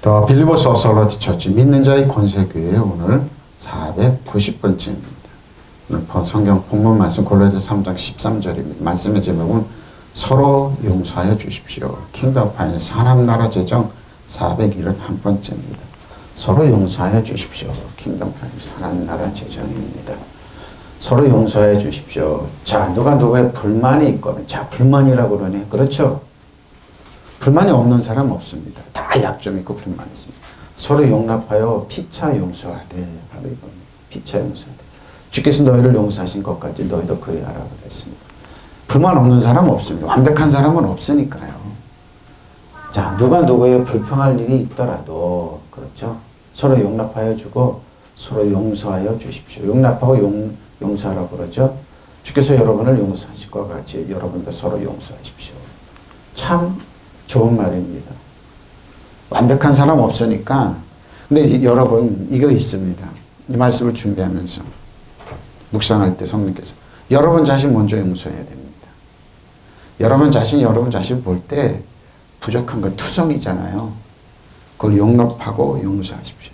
더 빌리버스 어설러티 처치 믿는 자의 권세교회 오늘 490번째입니다. 오늘 성경 본문 말씀 골로새 3장 13절입니다. 말씀의 제목은 서로 용서하여 주십시오. 킹덤 파이널 사람나라 제정 471번째입니다. 서로 용서하여 주십시오. 킹덤 파이널 사람나라 제정입니다. 서로 용서해 주십시오. 자, 누가 누구의 불만이 있거든. 자, 불만이라고 그러네. 그렇죠? 불만이 없는 사람 없습니다. 다 약점 있고 불만이 있습니다. 서로 용납하여 피차 용서하되. 바로 이겁니다. 피차 용서하되. 주께서 너희를 용서하신 것까지 너희도 그리하라 그랬습니다. 불만 없는 사람 없습니다. 완벽한 사람은 없으니까요. 자, 누가 누구의 불평할 일이 있더라도, 그렇죠? 서로 용납하여 주고 서로 용서하여 주십시오. 용납하고 용서하라고 그러죠. 주께서 여러분을 용서하실 것 같이 여러분도 서로 용서하십시오. 참 좋은 말입니다. 완벽한 사람 없으니까. 근데 이제 여러분 이거 있습니다. 이 말씀을 준비하면서 묵상할 때 성령께서 여러분 자신 먼저 용서해야 됩니다. 여러분 자신 볼 때 부족한 건 투성이잖아요. 그걸 용납하고 용서하십시오.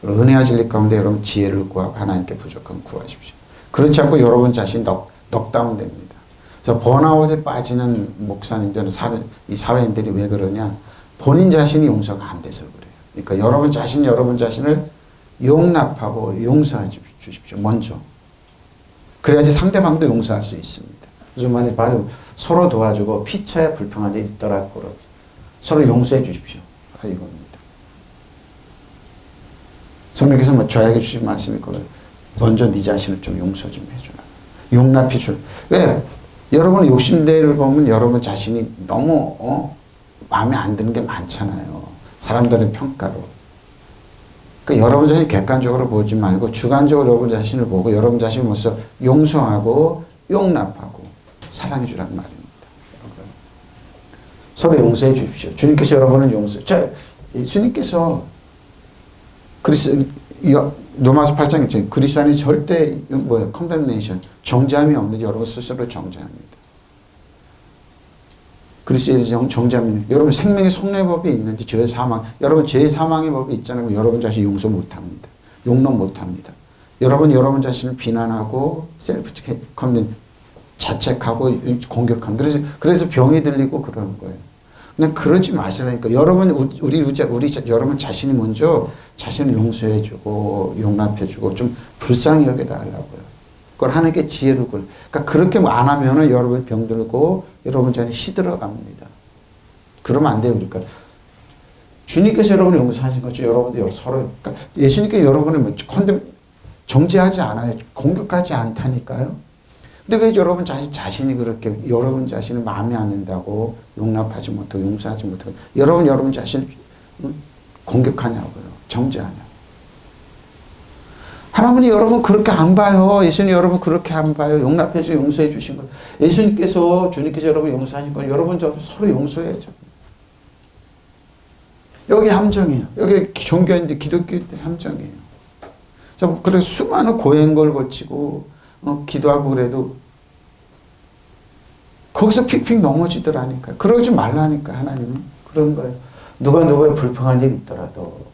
은혜와 진리 가운데 여러분 지혜를 구하고 하나님께 부족함 구하십시오. 그렇지 않고 여러분 자신 넉다운됩니다. 그래서 번아웃에 빠지는 목사님들은 이 사회인들이 왜 그러냐? 본인 자신이 용서가 안 돼서 그래요. 그러니까 여러분 자신을 용납하고 용서해 주십시오. 먼저. 그래야지 상대방도 용서할 수 있습니다. 무슨 말인지 바로 서로 도와주고 피차에 불평한 일이 있더라도 서로 용서해 주십시오. 바로 이겁니다. 성령께서 저에게 주신 말씀이 있거든요. 먼저 네 자신을 좀 용서 좀 해주라. 용납해 주라. 왜? 여러분의 욕심대를 보면 여러분 자신이 너무 마음에 안 드는 게 많잖아요. 사람들의 평가로. 그러니까 여러분 자신이 객관적으로 보지 말고 주관적으로 여러분 자신을 보고 여러분 자신을 먼저 용서하고 용납하고 사랑해 주라는 말입니다. 서로 용서해 주십시오. 주님께서 여러분을 용서. 주님께서 로마서 8장 있잖아요. 그리스도 안에 절대 condemnation 정죄함이 없는데 여러분 스스로 정죄합니다. 그리스도에 대해서 정죄함이 여러분 생명의 속례법이 있는데 죄의 사망 여러분 죄의 사망의 법이 있잖아요. 여러분 자신 용서 못합니다. 용납 못합니다. 여러분 자신을 비난하고 셀프 컨덴 자책하고 공격하는 그래서 병이 들리고 그러는 거예요. 그냥 그러지 마시라니까. 여러분 여러분 자신이 먼저 자신을 용서해주고 용납해주고 좀 불쌍히 여겨달라고요. 그걸 하나님께 지혜를 걸. 그러니까 그렇게 안 하면은 여러분 병들고 여러분 자신이 시들어갑니다. 그러면 안 돼요. 그러니까 주님께서 여러분을 용서하신 것처럼 여러분도 서로 그러니까 예수님께서 여러분을 정죄하지 않아요. 공격하지 않다니까요. 근데 왜 여러분 자신이 그렇게 여러분 자신을 마음에 안 든다고 용납하지 못하고 용서하지 못하고 여러분 자신을 공격하냐고요. 정죄하냐고. 하나님이 여러분 그렇게 안 봐요. 예수님 여러분 그렇게 안 봐요. 용납해 주시고 용서해 주신 거. 주님께서 여러분 용서하신 거 여러분 저도 서로 용서해야죠. 여기 함정이에요. 여기 종교인들 기독교인들 함정이에요. 그래서 수많은 고행걸 거치고 기도하고 그래도 거기서 픽픽 넘어지더라니까요. 그러지 말라니까 하나님은 그런 거예요. 누가 누구의 불평한 일이 있더라도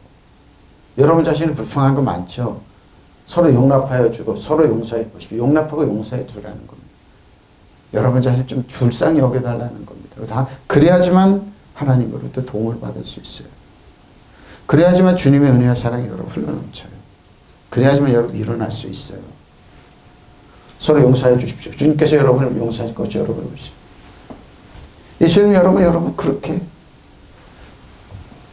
여러분 자신이 불평한 거 많죠. 서로 용납하여 주고 서로 용서해 보십시오. 용납하고 용서해 주라는 겁니다. 여러분 자신 좀 불쌍히 여겨달라는 겁니다. 그래서 그래야지만 하나님으로부터 도움을 받을 수 있어요. 그래야지만 주님의 은혜와 사랑이 여러분 흘러넘쳐요. 그래야지만 여러분 일어날 수 있어요. 서로 용서해 주십시오. 주님께서 여러분을 용서하실 것이 여러분을 보십시오. 예수님 여러분 그렇게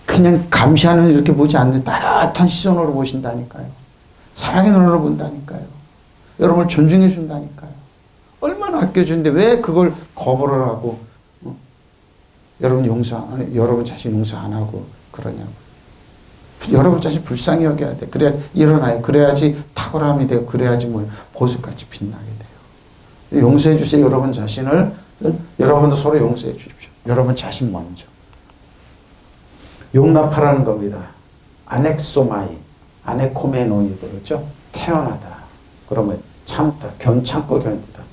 그냥 감시하는 이렇게 보지 않는 따뜻한 시선으로 보신다니까요. 사랑의 눈으로 본다니까요. 여러분을 존중해 준다니까요. 얼마나 아껴주는데 왜 그걸 거부를 하고 여러분 자신 용서 안 하고 그러냐고. 여러분 자신 불쌍히 여겨야 돼. 그래야 일어나요. 그래야지 탁월함이 되고 그래야지 보석같이 빛나게 돼요. 용서해 주세요. 여러분 자신을. 여러분도 서로 용서해 주십시오. 여러분 자신 먼저. 용납하라는 겁니다. 아넥소마이, 아네코메노이 그러죠. 태어나다. 그러면 참다. 참고 견디다.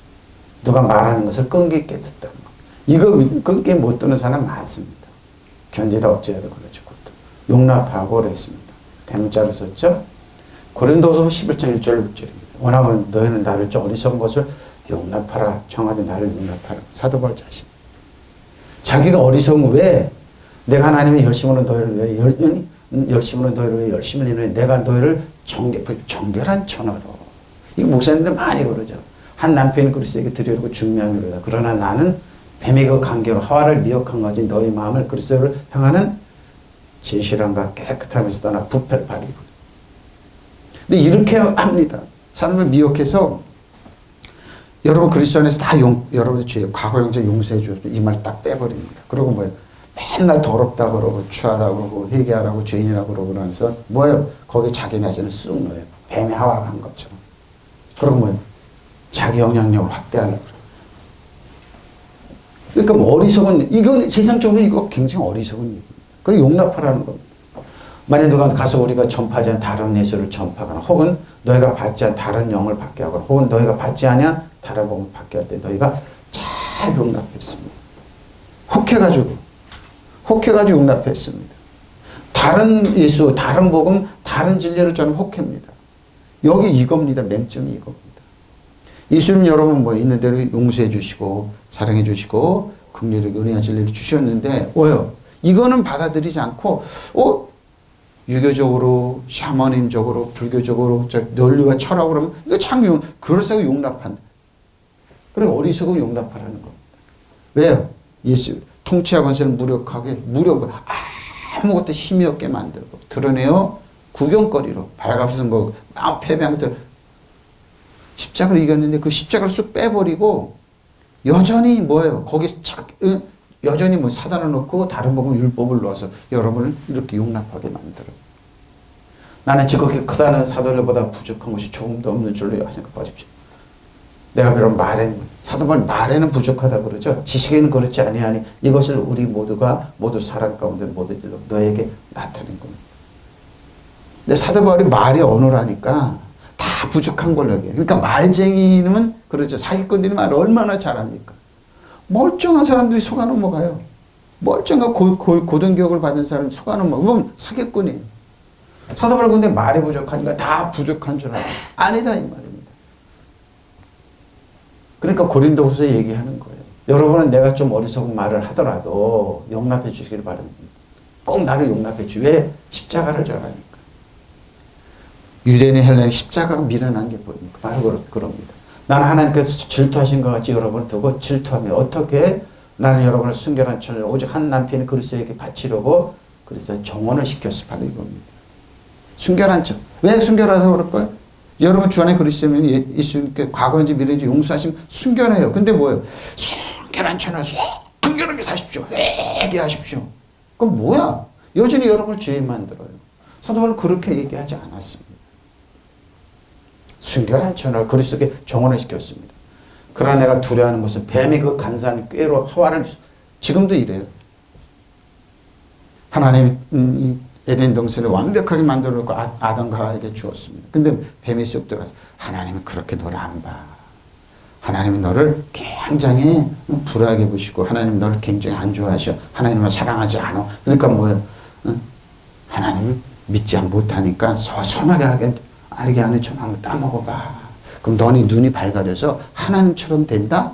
누가 말하는 것을 끈기 있게 듣다. 이거 끈기 못 듣는 사람 많습니다. 견디다 어찌해도 그렇죠. 용납하고 그랬습니다. 대문자로 썼죠. 고린도서 11장 1절 6절입니다. 원하면 너희는 나를 좀 어리석은 것을 용납하라. 청하되 나를 용납하라. 사도 바울 자신. 자기가 어리석은 왜? 내가 하나님의 열심으로 너희를 왜 열심으로 너희를 왜 열심을 이루니 내가 너희를 정결한 천하로. 이거 목사님들 많이 그러죠. 한 남편이 그리스도에게 드리려고 중매하미로다. 그러나 나는 뱀의 그 관계로 하와를 미혹한 거지 너희 마음을 그리스도를 향하는 진실함과 깨끗함에서 떠나 부패를 버리고. 근데 이렇게 합니다. 사람을 미혹해서 여러분 그리스도 안에서 다 여러분의 죄, 과거 형제 용서해 주셔서 이 말 딱 빼버립니다. 그리고 뭐예요? 맨날 더럽다 그러고 추하다 그러고 회개하라고 죄인이라고 그러고 그러면서 뭐예요? 거기에 자기 나자는 쑥 넣어요. 뱀의 하와가 한 것처럼. 그리고 뭐예요? 자기 영향력을 확대하려고 그래요. 그러니까 뭐 어리석은, 이건 세상적으로 이거 굉장히 어리석은 얘기입니다. 그리고 용납하라는 겁니다. 만일 누가 가서 우리가 전파하지 않은 다른 예수를 전파하거나 혹은 너희가 받지 않은 다른 영을 받게 하거나 혹은 너희가 받지 않은 다른 복음을 받게 할 때 너희가 잘 용납했습니다. 혹해가지고 용납했습니다. 다른 예수, 다른 복음, 다른 진리를 저는 혹합니다. 여기 이겁니다. 맹점이 이겁니다. 예수님 여러분 뭐 있는 대로 용서해 주시고 사랑해 주시고 긍휼하게 은혜와 진리를 주셨는데 뭐요? 이거는 받아들이지 않고 유교적으로 샤머님적으로 불교적으로 논리와 철학으로 하면 이거 참 그럴싸하게 용납한다. 그리고 어리석고 용납하라는 겁니다. 왜요? 예수 통치와 권세를 무력하게 아무것도 힘이 없게 만들고 드러내어 구경거리로 발가벗은 거 마음 패배한 것들 십자가를 이겼는데 그 십자가를 쑥 빼버리고 여전히 뭐예요? 거기서 여전히 뭐 사단을 넣고 다른 법은 율법을 넣어서 여러분을 이렇게 용납하게 만들어요. 나는 지극히 크다는 사도들보다 부족한 것이 조금도 없는 줄로 생각하십시오. 내가 비록 사도바울 말에는 부족하다 그러죠. 지식에는 그렇지 아니하니 이것을 우리 모두가 모두 사람 가운데 모두 너에게 나타낸 겁니다. 근데 사도바울이 말이 언어라니까 다 부족한 걸로 얘기해요. 그러니까 말쟁이는 그러죠. 사기꾼들이 말을 얼마나 잘합니까? 멀쩡한 사람들이 속아 넘어가요. 멀쩡한 고등교육을 받은 사람이 속아 넘어가요. 그럼 사기꾼이에요. 사도바울 근데 말이 부족하니까 다 부족한 줄 알아요. 아니다 이 말입니다. 그러니까 고린도후서 얘기하는 거예요. 여러분은 내가 좀 어리석은 말을 하더라도 용납해 주시길 바랍니다. 꼭 나를 용납해 주시. 왜? 십자가를 져라니까. 유대인의 헬라의 십자가가 미련한 게 보입니까? 바로 그럽니다. 나는 하나님께서 질투하신 것 같이 여러분을 두고 질투하며 어떻게 나는 여러분을 순결한 천을 오직 한 남편이 그리스도에게 바치려고 그리스도의 정원을 시켰을 바로 이겁니다. 순결한 천. 왜 순결하다고 그럴까요? 여러분 주 안에 그리스도면 예수님께 과거인지 미래인지 용서하시면 순결해요. 근데 뭐예요? 순결한 천을 순결하게 사십시오. 회개하십시오. 그럼 뭐야? 여전히 여러분을 죄인 만들어요. 사도바울은 그렇게 얘기하지 않았습니다. 순결한 천을 그리스도께 정원을 시켰습니다. 그러나 내가 두려워하는 것은 뱀이 그 간사한 꾀로 하와를 지금도 이래요. 하나님이 에덴 동산을 완벽하게 만들어 놓고 아담과 하와에게 주었습니다. 근데 뱀이 쑥 들어가서 하나님은 그렇게 너를 안 봐. 하나님은 너를 굉장히 불하게 보시고 하나님은 너를 굉장히 안 좋아하셔. 하나님은 사랑하지 않아. 그러니까 뭐예요? 하나님을 믿지 못하니까 선하게 알게 하는 척 한번 따먹어봐. 그럼 너네 눈이 밝아져서 하나님처럼 된다?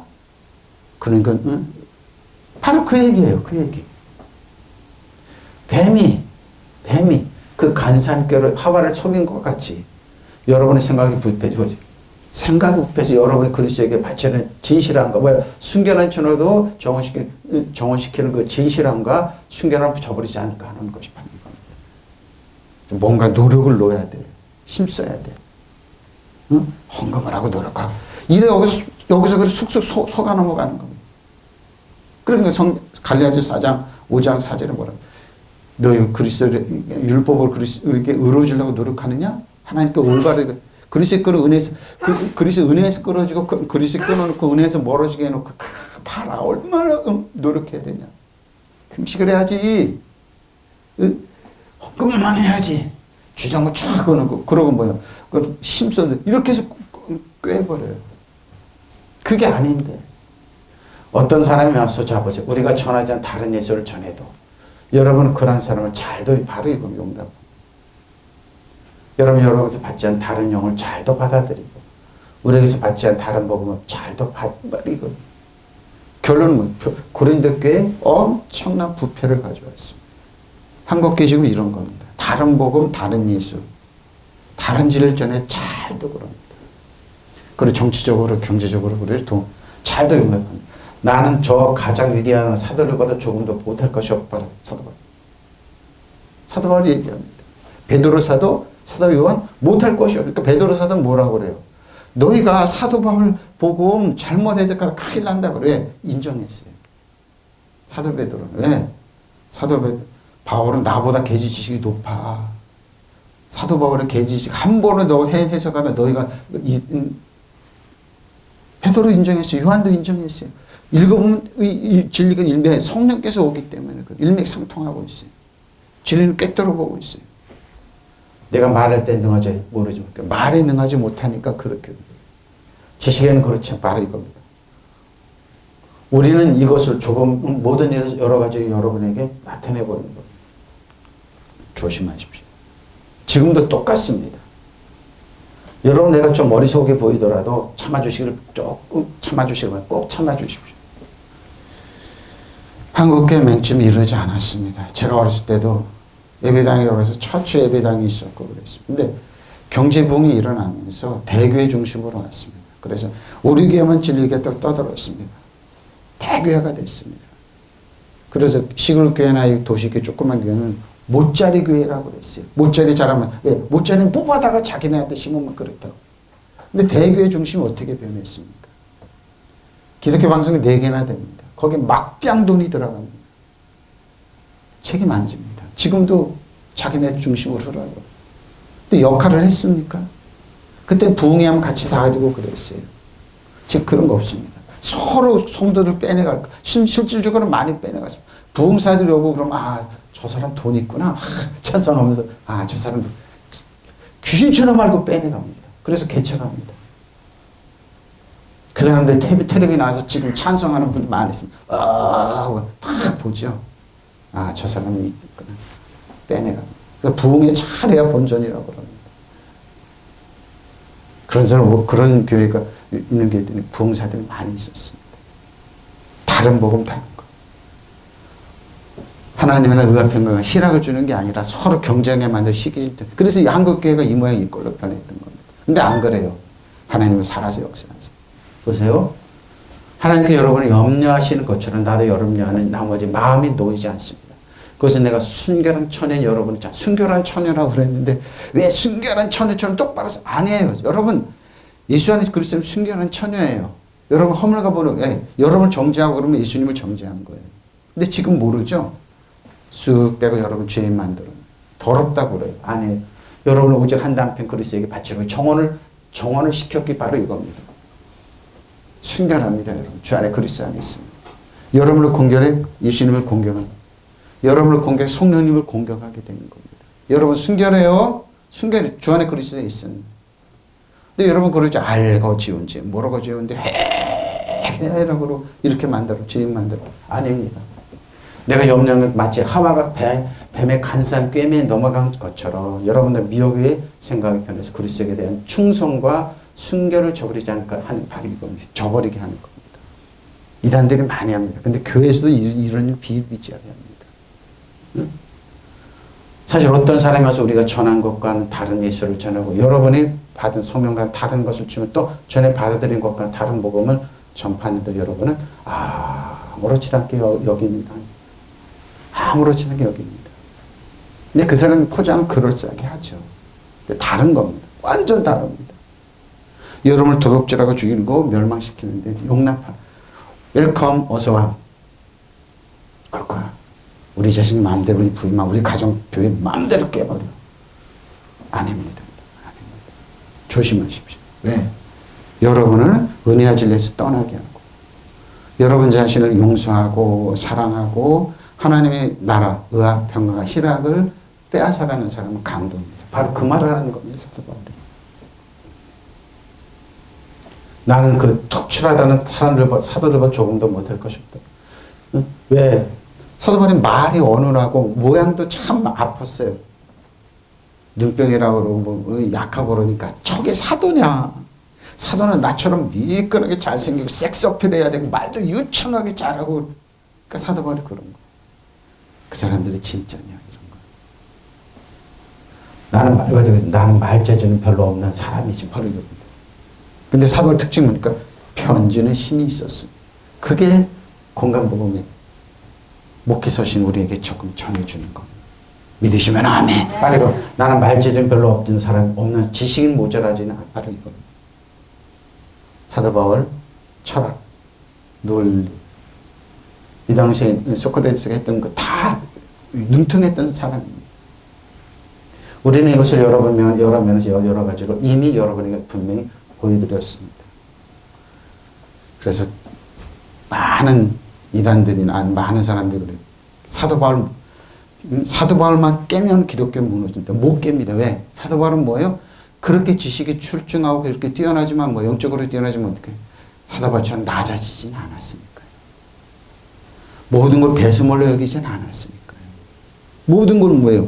그러니까 바로 그 얘기예요. 그 얘기. 뱀이 그 간산꾀로 하와를 속인 것 같이 여러분의 생각이 부패해서 여러분이 그리스도에게 바치는 진실함과 순결한 천으로도 정원시키는 그 진실함과 순결함을 저버리지 않을까 하는 것이 바로 이겁니다. 뭔가 노력을 넣어야 돼. 힘써야 돼. 응? 헌금을 하고 노력하고. 이래 여기서 그래 쑥쑥 속아 넘어가는 겁니다. 그러니까 갈라디아서 4장 5장 4절에 뭐라고? 너희 그리스도의 율법으로 그리스도에게 의로워지려고 노력하느냐? 하나님께 올바르게 그리스도의 끈을 은혜에서 그리스도 은혜에서 끌어지고 그리스도 끊어놓고 은혜에서 멀어지게 해놓고 봐라 얼마나 노력해야 되냐? 금식을 해야지. 헌금만 해야지. 주장을 쫙 끊고 그러고 뭐요? 힘써 이렇게 해서 꿰버려요. 그게 아닌데 어떤 사람이 와서 자 보세요. 우리가 전하지 않은 다른 예수를 전해도 여러분은 그런 사람을 잘도 바로 이거 용납. 여러분에게서 받지 않은 다른 영을 잘도 받아들이고 우리에게서 받지 않은 다른 복음을 잘도 받아들이고 결론은 뭐, 고린도 교회에 엄청난 부패를 가져왔습니다. 한국교회 지금 이런 겁니다. 다른 복음, 다른 예수, 다른 진리를 전해 잘도 그럽니다. 그리고 정치적으로, 경제적으로 우리를 잘도 용납합니다. 나는 저 가장 위대한 사도들보다 조금 더 못할 것이 없다. 사도 바울. 사도 바울이 얘기합니다. 베드로 사도, 사도 요한 못할 것이 없다. 그러니까 베드로 사도는 뭐라고 그래요? 너희가 사도 바울 복음 잘못해서까지 큰일 난다 그래. 인정했어요. 사도 베드로는. 왜? 사도 바울은 나보다 계지 지식이 높아. 사도 바울의 계지 지식 한 번은 너 해석하다 너희가 베드로 인정했어요. 요한도 인정했어요. 읽어보면 이 진리가 일매 성령께서 오기 때문에 일맥상통하고 있어요. 진리는 꿰뚫어 보고 있어요. 내가 말할 때 능하지 모르지만 말에 능하지 못하니까 그렇게 지식에는 그렇지 바로 이겁니다. 우리는 이것을 조금 모든 일에서 여러 가지 여러분에게 나타내버리는 겁니다. 조심하십시오. 지금도 똑같습니다. 여러분 내가 좀 머릿속에 보이더라도 참아주시기를 조금 참아주시기를 꼭 참아주십시오. 한국교회 맹점이 이러지 않았습니다. 제가 어렸을 때도 예배당에 가서 처치 예배당이 있었고 그랬습니다. 근데 경제붕이 일어나면서 대교회 중심으로 왔습니다. 그래서 우리 교회만 진리게 떠들었습니다. 대교회가 됐습니다. 그래서 시골교회나 도시교회 조그만 교회는 못자리 교회라고 그랬어요. 못자리 잘하면 못자리는 뽑아다가 자기네한테 심으면 그렇다고. 근데 대교회 중심이 어떻게 변했습니까? 기독교 방송이 4개나 됩니다. 거기에 막장 돈이 들어갑니다. 책임 안 집니다. 지금도 자기네 중심으로 하라고. 근데 역할을 했습니까? 그때 부흥회하면 같이 다 가지고 그랬어요. 지금 그런 거 없습니다. 서로 성도들 빼내갈 거. 실질적으로 많이 빼내갔습니다. 부흥사들이 오고 그러면 저 사람 돈 있구나. 찬성하면서 저 사람 귀신처럼 알고 빼내갑니다. 그래서 개척합니다. 그 사람들 텔레비 나와서 지금 찬성하는 분들 많이 있습니다. 하고 딱 보죠. 저 사람이 있구나. 빼내갑니다. 그래서 부흥에 잘해야 본전이라고 그럽니다. 그런 사람, 그런 교회가 있는 교회들이 부흥사들이 많이 있었습니다. 다른 복음 다른 거. 하나님이나 의합평강과 희락을 주는 게 아니라 서로 경쟁에 만들 시기질 때. 그래서 이 한국교회가 이 모양 이 꼴로 변했던 겁니다. 근데 안 그래요. 하나님은 살아서 역사하세요. 보세요. 하나님께 여러분을 염려하시는 것처럼 나도 염려하는 나머지 마음이 놓이지 않습니다. 그것은 내가 순결한 처녀인 여러분이 순결한 처녀라고 그랬는데 왜 순결한 처녀처럼 똑바로 아니에요. 여러분 예수 안에 그리스도는 순결한 처녀예요. 여러분 허물가 보는 여러분을 정죄하고 그러면 예수님을 정죄한 거예요. 근데 지금 모르죠. 쑥 빼고 여러분 죄인 만들어 더럽다고 그래요. 아니에요. 여러분은 오직 한 단편 그리스도에게 바치고 정원을 시켰기 바로 이겁니다. 순결합니다. 여러분 주 안에 그리스도 안에 있습니다. 여러분을 공격해 예수님을 공격합니다. 여러분을 공격해 성령님을 공격하게 되는 겁니다. 여러분 순결해요. 순결해 주 안에 그리스도에 있습니다. 근데 여러분 그러지 알고 지은 죄 모르고 지은데 회라고 이렇게 만들어 죄인 만들어 아닙니다. 내가 염려는 마치 하와가 뱀의 간사한 꿰매에 넘어간 것처럼 여러분들 미혹의 생각이 변해서 그리스도에 대한 충성과 순결을 저버리지 않을까 하는 바로 이겁니다. 저버리게 하는 겁니다. 이단들이 많이 합니다. 근데 교회에서도 이런 일 비일비재하게 합니다. 응? 사실 어떤 사람이 와서 우리가 전한 것과는 다른 예수를 전하고 여러분이 받은 소명과는 다른 것을 주면 또 전에 받아들인 것과는 다른 복음을 전파하는데 여러분은 아무렇지도 않게 여깁니다. 아무렇지도 않게 여깁니다. 근데 그 사람은 포장은 그럴싸하게 하죠. 근데 다른 겁니다. 완전 다릅니다. 여러분을 도둑질하고 죽이고 멸망시키는데 용납하. 웰컴 어서와. 올 거야. 우리 자식 마음대로 우리 부인만 우리 가정 교회 마음대로 깨버려. 아닙니다. 조심하십시오. 왜? 여러분을 은혜와 진리에서 떠나게 하고 여러분 자신을 용서하고 사랑하고 하나님의 나라, 의와 평강과 희락을 빼앗아가는 사람은 강도입니다. 바로 그 말을 하는 겁니다. 사도 바울이. 나는 그 특출하다는 사도들보다 조금 더 못할 것이 없다. 왜? 사도 바울이 말이 어눌하고 모양도 참 아팠어요. 눈병이라고 그러고 뭐 약하고 그러니까 저게 사도냐. 사도는 나처럼 미끈하게 잘생기고 섹스 어필해야 되고 말도 유창하게 잘하고 그러니까 사도 바울이 그런 거. 그 사람들이 진짜냐 이런 거. 나는 말재주는 별로 없는 사람이지 버리거든. 근데 사도 바울 특징 보니까 편지는 힘이 있었어. 그게 공간복음의 목회서신 우리에게 조금 전해주는 거. 믿으시면 아멘. 바로 이거. 나는 말재주는 별로 없는 사람, 없는 지식인 모자라지는 바로 이거. 사도 바울 철학, 논리. 이 당시에 소크라테스가 했던 거 다 능통했던 사람입니다. 우리는 이것을 여러 면에서 여러 가지로 이미 여러분에게 분명히 보여드렸습니다. 그래서 많은 이단들이나 많은 사람들이 사도 바울만 깨면 기독교 무너진다. 못 깹니다. 왜? 사도 바울은 뭐예요? 그렇게 지식이 출중하고 그렇게 뛰어나지만 뭐 영적으로 뛰어나지만 어떻게 사도 바울처럼 낮아지진 않았으니까요. 모든 걸 배수물로 여기진 않았으니까요. 모든 걸 뭐예요?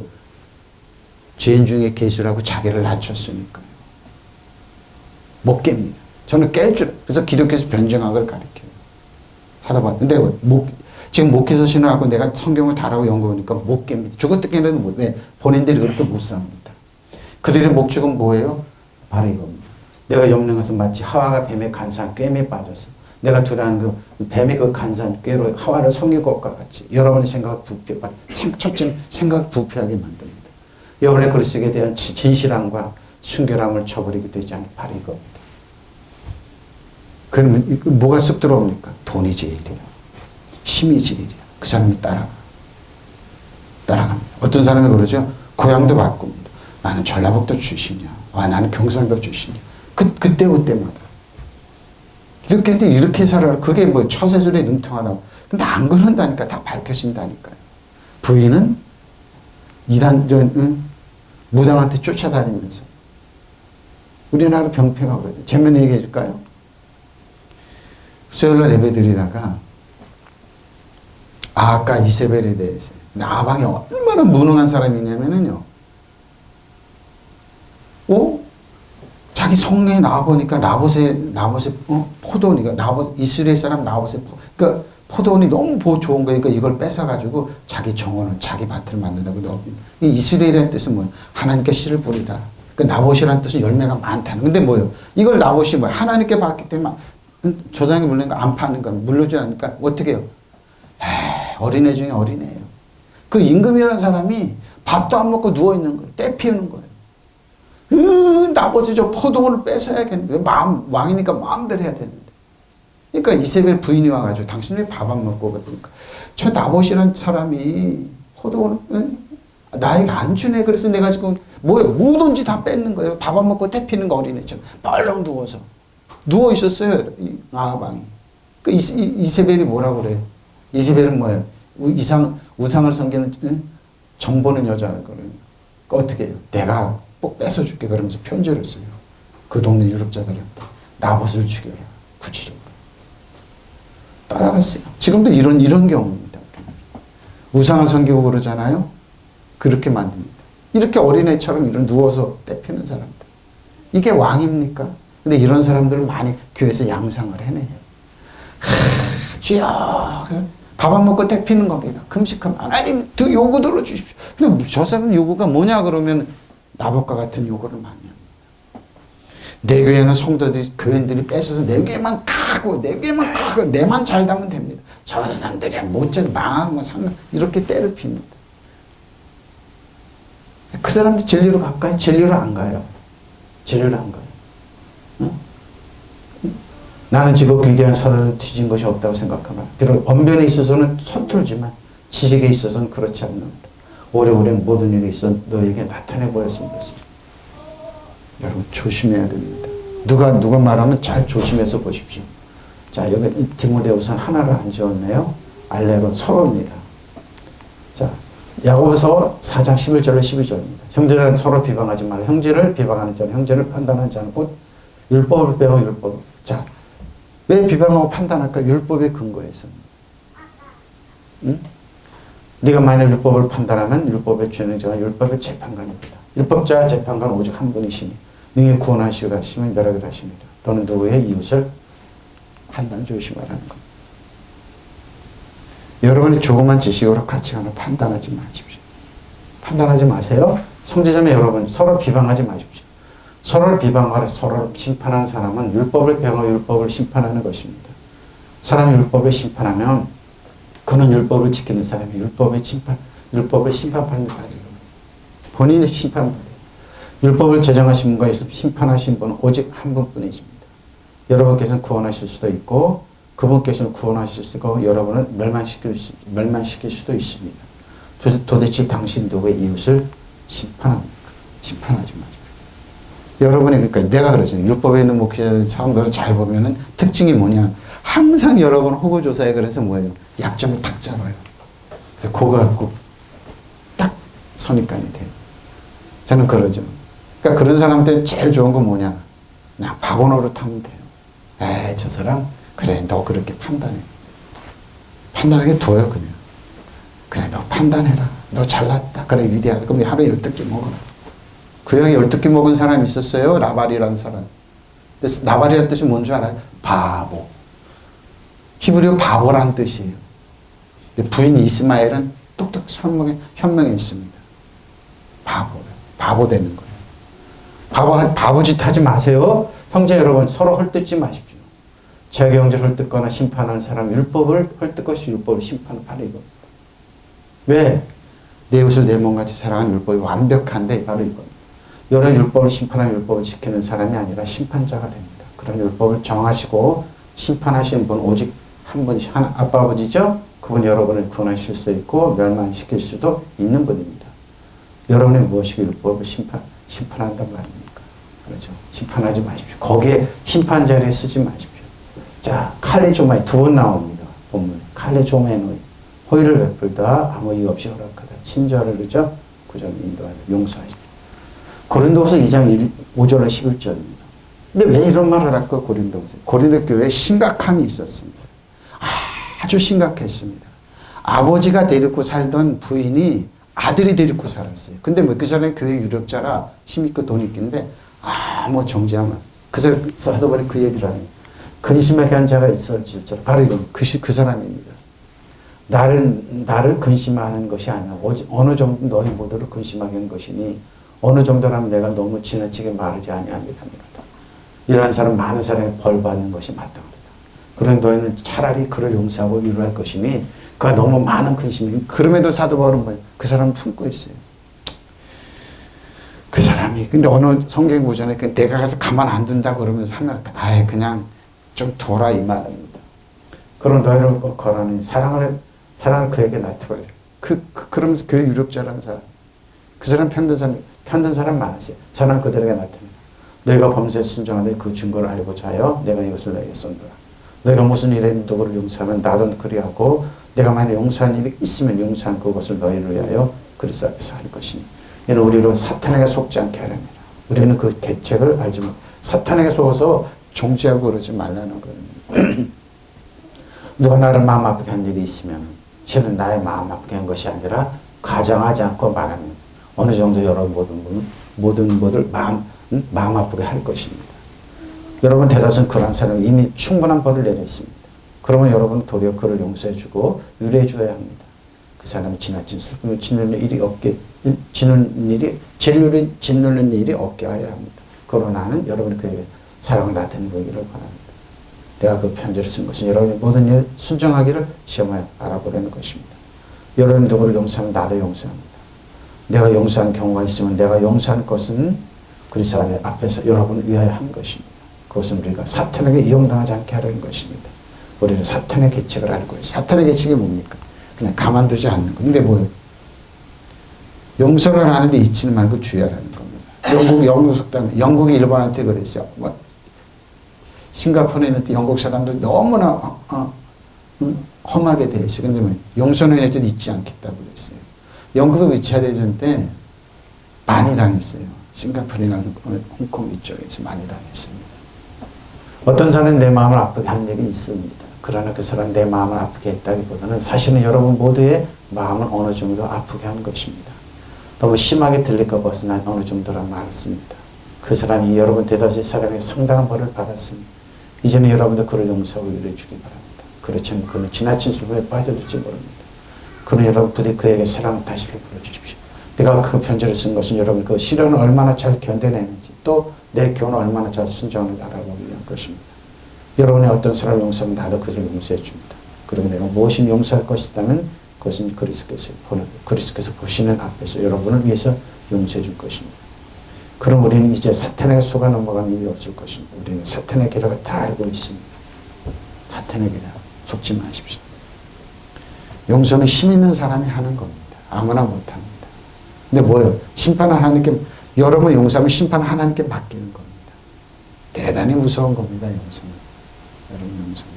죄인 중에 계수라고 자기를 낮췄으니까요. 못 깹니다. 저는 깰 줄. 그래서 기독교에서 변증학을 가르쳐요. 사도 바울. 근데 지금 목회서 신학하고 내가 성경을 다라고 연구하니까 못 깹니다. 죽었다 깨는 못. 왜? 본인들이 그렇게 못 삽니다. 그들의 목적은 뭐예요? 바로 이겁니다. 내가 엮는 것은 마치 하와가 뱀의 간사한 꾀에 빠져서 내가 두려워하는 그 뱀의 그 간사한 꾀로 하와를 속인 것과 같이 여러분의 생각을 첫째는 생각을 부패하게 만듭니다. 여러분의 그리스도에 대한 진실함과 순결함을 저버리게 되지 않은 바로 이겁니다. 그러면 뭐가 쑥 들어옵니까? 돈이 제일이에요. 힘이 제일이에요. 그 사람이 따라갑니다. 어떤 사람이 그러죠? 고향도 바꿉니다. 나는 전라북도 출신이야. 나는 경상도 출신이야. 그때마다. 기독교인들이 이렇게 살아요. 그게 뭐 처세술에 능통하다고. 근데 안 그런다니까. 다 밝혀진다니까요. 부인은 무당한테 쫓아다니면서. 우리나라 병폐가 그러죠. 재미있는 얘기 해줄까요? 수요일날 예배 드리다가 아까 이세벨에 대해서 나방이 얼마나 무능한 사람이냐면요. 자기 성내에 나와보니까 나봇의 포도원이가 이스라엘 사람 나봇의 그러니까 포도원이 너무 좋은 거니까 이걸 뺏어가지고 자기 정원을 자기 밭을 만든다고. 이 이스라엘이라는 뜻은 뭐예요? 하나님께 씨를 뿌리다. 그 나봇이라는 뜻은 열매가 많다는. 근데 뭐예요? 이걸 나봇이 뭐예요? 하나님께 받기 때문에 조상이 물린 거 안 파는 거 물르지 않으니까 어떻게 해요? 어린애 중에 어린애예요. 그 임금이라는 사람이 밥도 안 먹고 누워 있는 거예요. 때 피우는 거예요. 나봇이 저 포도원을 뺏어야겠는데 왕이니까 마음대로 해야 되는데. 그러니까 이세벨 부인이 와가지고 당신 왜 밥 안 먹고 그러니까 저 나봇이라는 사람이 포도원을 나에게 안 주네. 그래서 내가 지금 뭐든지 다 뺏는 거예요. 밥 안 먹고 때 피는 거 어린애처럼 빨렁 누워서 누워 있었어요. 아방이. 그 이세벨이 뭐라고 그래요? 이세벨은 뭐예요? 우상을 섬기는 정보는 여자거든요. 그러니까 어떻게 해요? 내가 꼭 뺏어줄게 그러면서 편지를 써요. 그 동네 유럽자들한테 나봇을 죽여라. 구체적으로. 따라갔어요. 지금도 이런 경우입니다. 우상을 섬기고 그러잖아요. 그렇게 만듭니다. 이렇게 어린애처럼 이런 누워서 떼피는 사람들. 이게 왕입니까? 근데 이런 사람들을 많이 교회에서 양상을 해내요. 주여 밥 안 먹고 떼피는 겁니다. 금식하면 하나님 그 요구 들어주십시오. 근데 저 사람 요구가 뭐냐 그러면 나봇과 같은 요구를 많이 합니다. 내 교회는 성도들이 교인들이 뺏어서 내 교회만 가고 내만 잘 다면 됩니다. 저 사람들이 못잘 망하고 상관 이렇게 때를 핍니다. 그 사람들 진리로 갈까요? 진리로 안 가요. 진리로 안 가요. 응? 나는 지극 위대한 선언을 뒤진 것이 없다고 생각합니다. 비록 언변에 있어서는 서툴지만 지식에 있어서는 그렇지 않는다. 오래오래 모든 일이 있어 너에게 나타내 보였으면 좋겠습니다. 여러분 조심해야 됩니다. 누가 말하면 잘 조심해서 보십시오. 자, 여기 디모데후서 하나를 안 지웠네요. 알레로 서로입니다. 자, 야고보서 4장 11절로 12절입니다. 형제들은 서로 비방하지 말라. 형제를 비방하는 자는 형제를 판단하는 자는 곧 율법을 배워 율법. 자, 왜 비방하고 판단할까? 율법의 근거에서. 응? 네가 만약 율법을 판단하면 율법의 준행자가 율법의 재판관입니다. 율법자와 재판관 오직 한 분이시니 능히 구원하시고 다시면 멸하게 다시니라. 또는 누구의 이웃을 판단 조심하라는 겁니다. 여러분이 조그만 지식으로 가치관을 판단하지 마십시오. 판단하지 마세요. 성지자매 여러분, 서로 비방하지 마십시오. 서로를 비방하라 서로를 심판하는 사람은 율법을 배워 율법을 심판하는 것입니다. 사람이 율법을 심판하면 그는 율법을 지키는 사람이 율법을 심판받는 거예요. 본인이 심판받아요. 율법을 제정하신 분과 심판하신 분은 오직 한 분뿐이십니다. 여러분께서는 구원하실 수도 있고 그분께서는 구원하실 수도 있고 여러분을 멸망시킬 수도 있습니다. 도대체 당신 누구의 이웃을 심판합니까? 심판하지 마십시오. 여러분이 그러니까 내가 그러잖아요. 율법에 있는 목회자 사람들을 잘 보면은 특징이 뭐냐? 항상 여러분 호구조사에 그래서 뭐예요? 약점을 딱 잡아요. 그래서 그거 갖고 딱 선입관이 돼요. 저는 그러죠. 그러니까 그런 사람한테 제일 좋은 건 뭐냐? 그냥 바보 노릇하면 돼요. 에이, 저 사람 그래 너 그렇게 판단해. 판단하게 둬요 그냥. 그래 너 판단해라. 너 잘났다. 그래 위대하다. 그럼 하루에 12개 먹어라. 그 형이 12개 먹은 사람이 있었어요. 라발이라는 사람. 라발이라는 뜻이 뭔 줄 알아요? 바보. 히브리어 바보라는 뜻이에요. 근데 부인 이스마엘은 똑똑 현명에 있습니다. 바보 되는 거예요. 바보짓 하지 마세요. 형제 여러분 서로 헐뜯지 마십시오. 자기 형제를 헐뜯거나 심판하는 사람 율법을 헐뜯것이 율법을 심판하는 이겁니다. 왜? 내 이웃을 내 몸같이 사랑하는 율법이 완벽한데 바로 이겁니다. 여러 율법을 심판하는 율법을 지키는 사람이 아니라 심판자가 됩니다. 그런 율법을 정하시고 심판하시는 분 오직 한 분이 아빠 아버지죠. 그분 여러분을 구원하실 수 있고 멸망시킬 수도 있는 분입니다. 여러분의 무엇이고 율법을 심판한단 말입니까? 그렇죠. 심판하지 마십시오. 거기에 심판 자리에 쓰지 마십시오. 자, 칼리조마이 두 번 나옵니다. 본문에 칼리조메노이 호의를 베풀다 아무 이유 없이 허락하다 친절을 그죠? 구절 인도하다 용서하십시오. 고린도후서 2장 5절과 11절입니다. 근데 왜 이런 말을 할까 고린도후서? 고린도 교회에 심각함이 있었습니다. 아주 심각했습니다. 아버지가 데리고 살던 부인이 아들이 데리고 살았어요. 근데 뭐 그 사람이 교회 유력자라 힘 있고 돈 있긴데 아무 정지하면 그래서 하도 버린 그 얘기를 하는 근심하게 한 자가 있을지라 바로 이건 그 사람입니다. 나를 근심하는 것이 아니라 어느 정도 너희 모두를 근심하게 하는 것이니 어느 정도라면 내가 너무 지나치게 말하지 아니함이라니라. 이러한 사람 많은 사람이 벌 받는 것이 마땅하다. 그런 너희는 차라리 그를 용서하고 위로할 것이니 그가 너무 많은 근심이 그럼에도 사도 바울은 뭐예요? 그 사람은 품고 있어요. 그 사람이 근데 어느 성경 보잖아요. 내가 가서 가만 안 둔다고 그러면서 하면 아예 그냥 좀 둬라 이 말입니다. 그런 너희를 거라니 사랑을 그에게 나타내요. 그러면서 교회 유력자라는 사람 그 사람 편든 사람 많으세요. 사랑 그들에게 나타내요. 너희가 범죄에 순종하되 그 증거를 알고자 하여 내가 이것을 너희에게 쏜다. 너희가 무슨 일에 누구를 용서하면 나도 그리하고 내가 만약 용서한 일이 있으면 용서한 그것을 너희를 위하여 그리스도 앞에서 할 것이니 이는 우리로 사탄에게 속지 않게 하렵니다. 우리는 그 계책을 알지 못 사탄에게 속아서 종지하고 그러지 말라는 거예요. 누가 나를 마음 아프게 한 일이 있으면 실은 나의 마음 아프게 한 것이 아니라 가정하지 않고 말하면 어느 정도 여러 모든 분들 마음 아프게 할 것입니다. 여러분 대다수는 그런 사람이 이미 충분한 벌을 내렸습니다. 그러면 여러분 도리어 그를 용서해주고 유래해줘야 합니다. 그 사람이 지나친 슬픔을 짓누르는 일이 없게 하여야 합니다. 그러나 나는 여러분이 그에게 사랑을 나타내기를 바랍니다. 내가 그 편지를 쓴 것은 여러분이 모든 일 순종하기를 시험하여 알아보려는 것입니다. 여러분이 누구를 용서하면 나도 용서합니다. 내가 용서한 경우가 있으면 내가 용서한 것은 그리스도 앞에서 여러분을 위하여 한 것입니다. 그것은 우리가 사탄에게 이용당하지 않게 하려는 것입니다. 우리는 사탄의 계책을 알고 있어요. 사탄의 계책이 뭡니까? 그냥 가만두지 않는 거. 근데 뭐예요? 용서를 하는데 잊지는 말고 주의하라는 겁니다. 영국이 일본한테 그랬어요. 싱가포르에 있는 영국 사람들 너무나 험하게 돼 있어요. 근데 뭐 용서는 해도 잊지 않겠다고 그랬어요. 영국도 2차 대전 때 많이 당했어요. 싱가포르나 홍콩 이쪽에서 많이 당했습니다. 어떤 사람은 내 마음을 아프게 한 일이 있습니다. 그러나 그 사람 내 마음을 아프게 했다기보다는 사실은 여러분 모두의 마음을 어느 정도 아프게 하는 것입니다. 너무 심하게 들릴까 봐서 난 어느 정도란 말했습니다. 그 사람이 여러분 대다수의 사람에게 상당한 벌을 받았으니 이제는 여러분도 그를 용서하고 이루어주기 바랍니다. 그렇지 않으면 그는 지나친 슬픔에 빠져들지 모릅니다. 그는 여러분 부디 그에게 사랑을 다시 베풀어 주십시오. 내가 그 편지를 쓴 것은 여러분 그 시련을 얼마나 잘 견뎌내는지 또 내 교훈을 얼마나 잘 순종하는지 알아보기 위한 것입니다. 여러분의 어떤 사람을 용서하면 나도 그를 용서해 줍니다. 그리고 내가 무엇이 용서할 것이 있다면 그것은 그리스도께서 보시는 앞에서 여러분을 위해서 용서해 줄 것입니다. 그럼 우리는 이제 사탄에게 속아 넘어가는 일이 없을 것입니다. 우리는 사탄의 계략을 다 알고 있습니다. 사탄의 계략 속지 마십시오. 용서는 힘 있는 사람이 하는 겁니다. 아무나 못합니다. 근데 뭐예요? 심판은 하나님께, 여러분 용서하면 심판은 하나님께 맡기는 겁니다. 대단히 무서운 겁니다. 용서는. 여러분 용서는.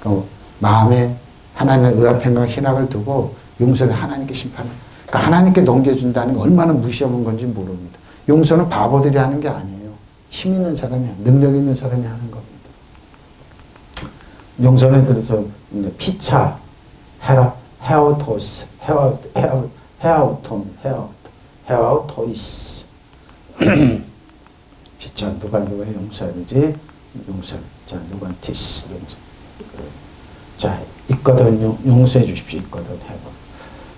그러니까 마음에 하나님의 의아평강 신학을 두고 용서를 하나님께 심판을, 그러니까 하나님께 넘겨준다는 게 얼마나 무시하는 건지 모릅니다. 용서는 바보들이 하는 게 아니에요. 힘 있는 사람이, 능력 있는 사람이 하는 겁니다. 용서는 그래서 피차, 헤어토스, 헤어토이스. 피차, 누가 용서하는지, 용서. 자, 누가 티스, 용서. 자, 있거든, 용서해 주십시오. 있거든, 해봐.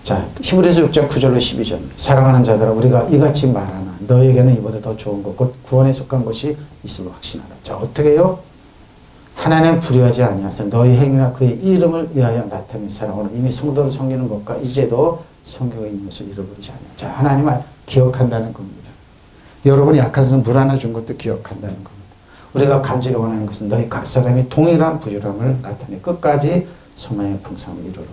자, 히브리서 6장 9절로 12절. 사랑하는 자들아, 우리가 이같이 말하나 너에게는 이보다 더 좋은 것, 곧 구원에 속한 것이 있음을 확신하라. 자, 어떻게 해요? 하나님은 불의하지 아니하사 너희 행위와 그의 이름을 위하여 나타낸 사랑으로 이미 성도를 섬기는 것과 이제도 성경에 있는 것을 잃어버리지 아니하. 자, 하나님을 기억한다는 겁니다. 여러분이 약해서 물 하나 준 것도 기억한다는 겁니다. 우리가 간절히 원하는 것은 너희 각 사람이 동일한 부지런함을 나타내 끝까지 소망의 풍성함을 이루러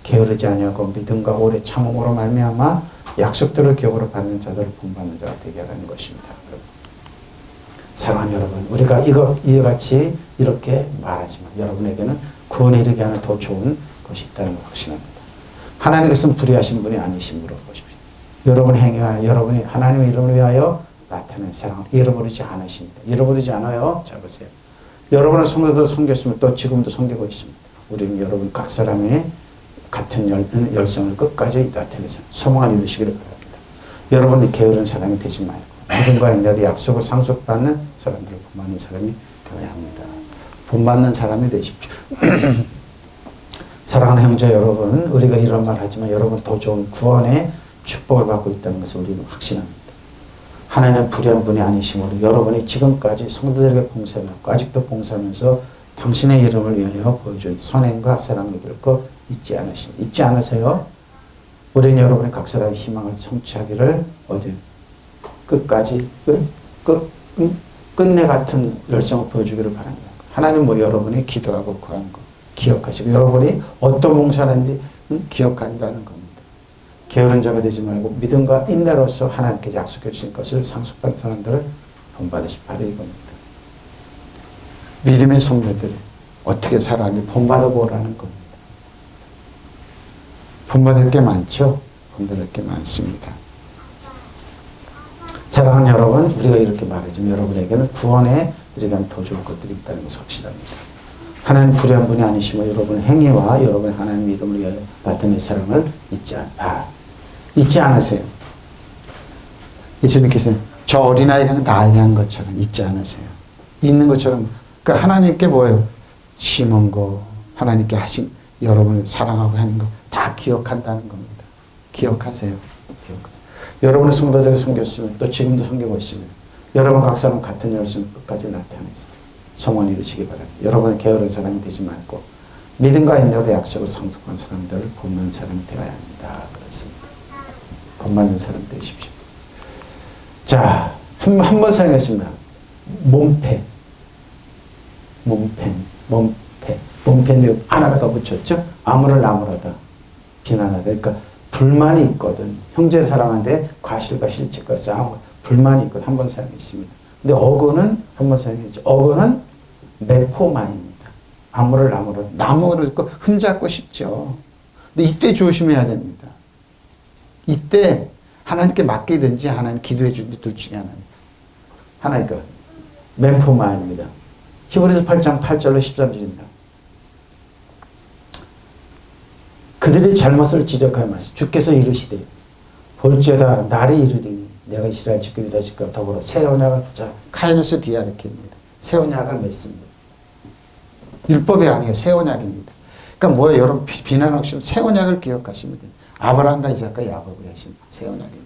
게으르지 아니하고 믿음과 오래 참음으로 말미암아 약속들을 기업으로 받는 자들을 본받는 자가 되게 하라는 것입니다. 사랑하는 여러분, 우리가 이같이 이렇게 말하지만 여러분에게는 구원에 이르게 하는 더 좋은 것이 있다는 걸 확신합니다. 하나님께서는 불의하신 분이 아니심으로 보십시오. 여러분의 행위와 여러분이 하나님의 이름을 위하여 나타낸 사랑을 잃어버리지 않으십니다. 잃어버리지 않아요. 자, 보세요. 여러분의 성도도 섬겼으면 또 지금도 섬기고 있습니다. 우리는 여러분 각 사람의 같은 열성을 끝까지 나타내서 소망을 이루시기를 바랍니다. 여러분이 게으른 사람이 되지 말고 믿음과 인내의 약속을 상속받는 사람들을 본받는 사람이 되어야 합니다. 본받는 사람이 되십시오. 사랑하는 형제 여러분, 우리가 이런 말 하지만 여러분 더 좋은 구원의 축복을 받고 있다는 것을 우리는 확신합니다. 하나님은 불의한 분이 아니시므로 여러분이 지금까지 성도들에게 봉사하고 아직도 봉사하면서 당신의 이름을 위하여 보여준 선행과 사랑을 결코 잊지 않으십니다. 잊지 않으세요. 우리는 여러분의 각 사람의 희망을 성취하기를 어디 끝까지 끝내 같은 열정을 보여주기를 바랍니다. 하나님 뭐 여러분이 기도하고 구한 거 기억하시고 여러분이 어떤 봉사하는지 기억한다는 겁니다. 게으른 자가 되지 말고 믿음과 인내로서 하나님께 약속해 주신 것을 상속받은 사람들을 본받으시 바로 이겁니다. 믿음의 성도들이 어떻게 살아가는지 본받아 보라는 겁니다. 본받을 게 많죠? 본받을 게 많습니다. 사랑하는 여러분, 우리가 이렇게 말하지만 여러분에게는 구원에 우리가 더 좋은 것들이 있다는 것을 확실합니다. 하나님 불의한 분이 아니시며 여러분의 행위와 여러분의 하나님의 이름을 위하여 나타낸 사랑을 잊지 않으세요. 예수님께서 저 어린아이랑 나이한 것처럼 잊지 않으세요. 있는 것처럼. 그러니까 하나님께 뭐예요? 심은 거, 하나님께 하신 여러분을 사랑하고 하는 거 다 기억한다는 겁니다. 기억하세요. 기억하세요. 여러분의 성도들을 섬겼으면 또 지금도 섬기고 있으면 여러분 각 사람 같은 열심을 끝까지 나타내서 소원 이루시기 바랍니다. 여러분은 게으른 사람이 되지 말고 믿음과 인내로 약속을 상속한 사람들을 본받는 사람이 되어야 합니다. 그렇습니다. 본받는 사람 되십시오. 자, 한 번 사용했습니다. 몸펜 하나가 더 붙였죠. 아무를 나무라다 비난하다. 그러니까 불만이 있거든. 형제를 사랑하는데 과실과 실직과 싸움, 불만이 있거든. 한 번 사용했습니다. 근데 어거는 한 번 사용했죠. 어거는 메포마입니다. 아무를 나무라다. 나무를 흠잡고 싶죠. 근데 이때 조심해야 됩니다. 이때 하나님께 맡기든지 하나님 기도해 주든지 둘 중에 하나입니다. 멤포마입니다. 히브리서 8장 8절로 13절입니다. 그들의 잘못을 지적하여 말씀. 주께서 이르시되 볼지어다 날이 이르리니 내가 이스라엘 집과 유다 집과 더불어 새 언약을 자 카이누스 디아르키입니다. 새 언약을 맺습니다. 율법이 아니에요. 새 언약입니다. 그러니까 뭐예요? 여러분 비난하고 싶으면 새 언약을 기억하시면 돼요. 아브라함과 이삭과 야곱이 하신 새 언약입니다.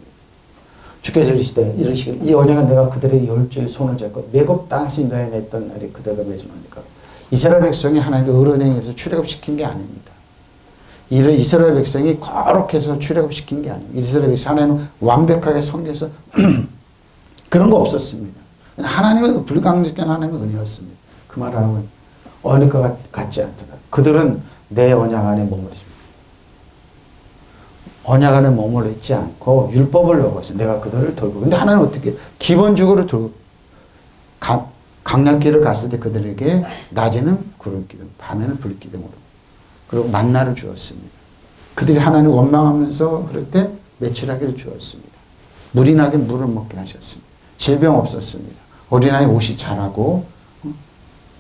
주께서 이르시길 이 언약은 내가 그들의 열조의 손을 잡고 매국 땅에서 인도해 냈던 날이 그들과 맺은 언약이니까 이스라엘 백성이 하나님의 의론에 의해서 출애굽시킨 게 아닙니다. 이를 이스라엘 백성이 거룩해서 출애굽시킨 게 아닙니다. 이스라엘 백성 하나님은 완벽하게 섬겨서 그런 거 없었습니다. 하나님의 불강력한 하나님의 은혜였습니다. 그 말하는 언약과 같지 않더라. 그들은 내 언약 안에 머무르십니다. 언약 안에 머물러 있지 않고 율법을 넘어서 내가 그들을 돌보. 근데 하나는 어떻게 기본적으로 강약길을 갔을 때 그들에게 낮에는 구름기둥, 밤에는 불기둥으로 그리고 만나를 주었습니다. 그들이 하나님을 원망하면서 그럴 때 매출하기를 주었습니다. 물이 나게 물을 먹게 하셨습니다. 질병 없었습니다. 어린아이 옷이 자라고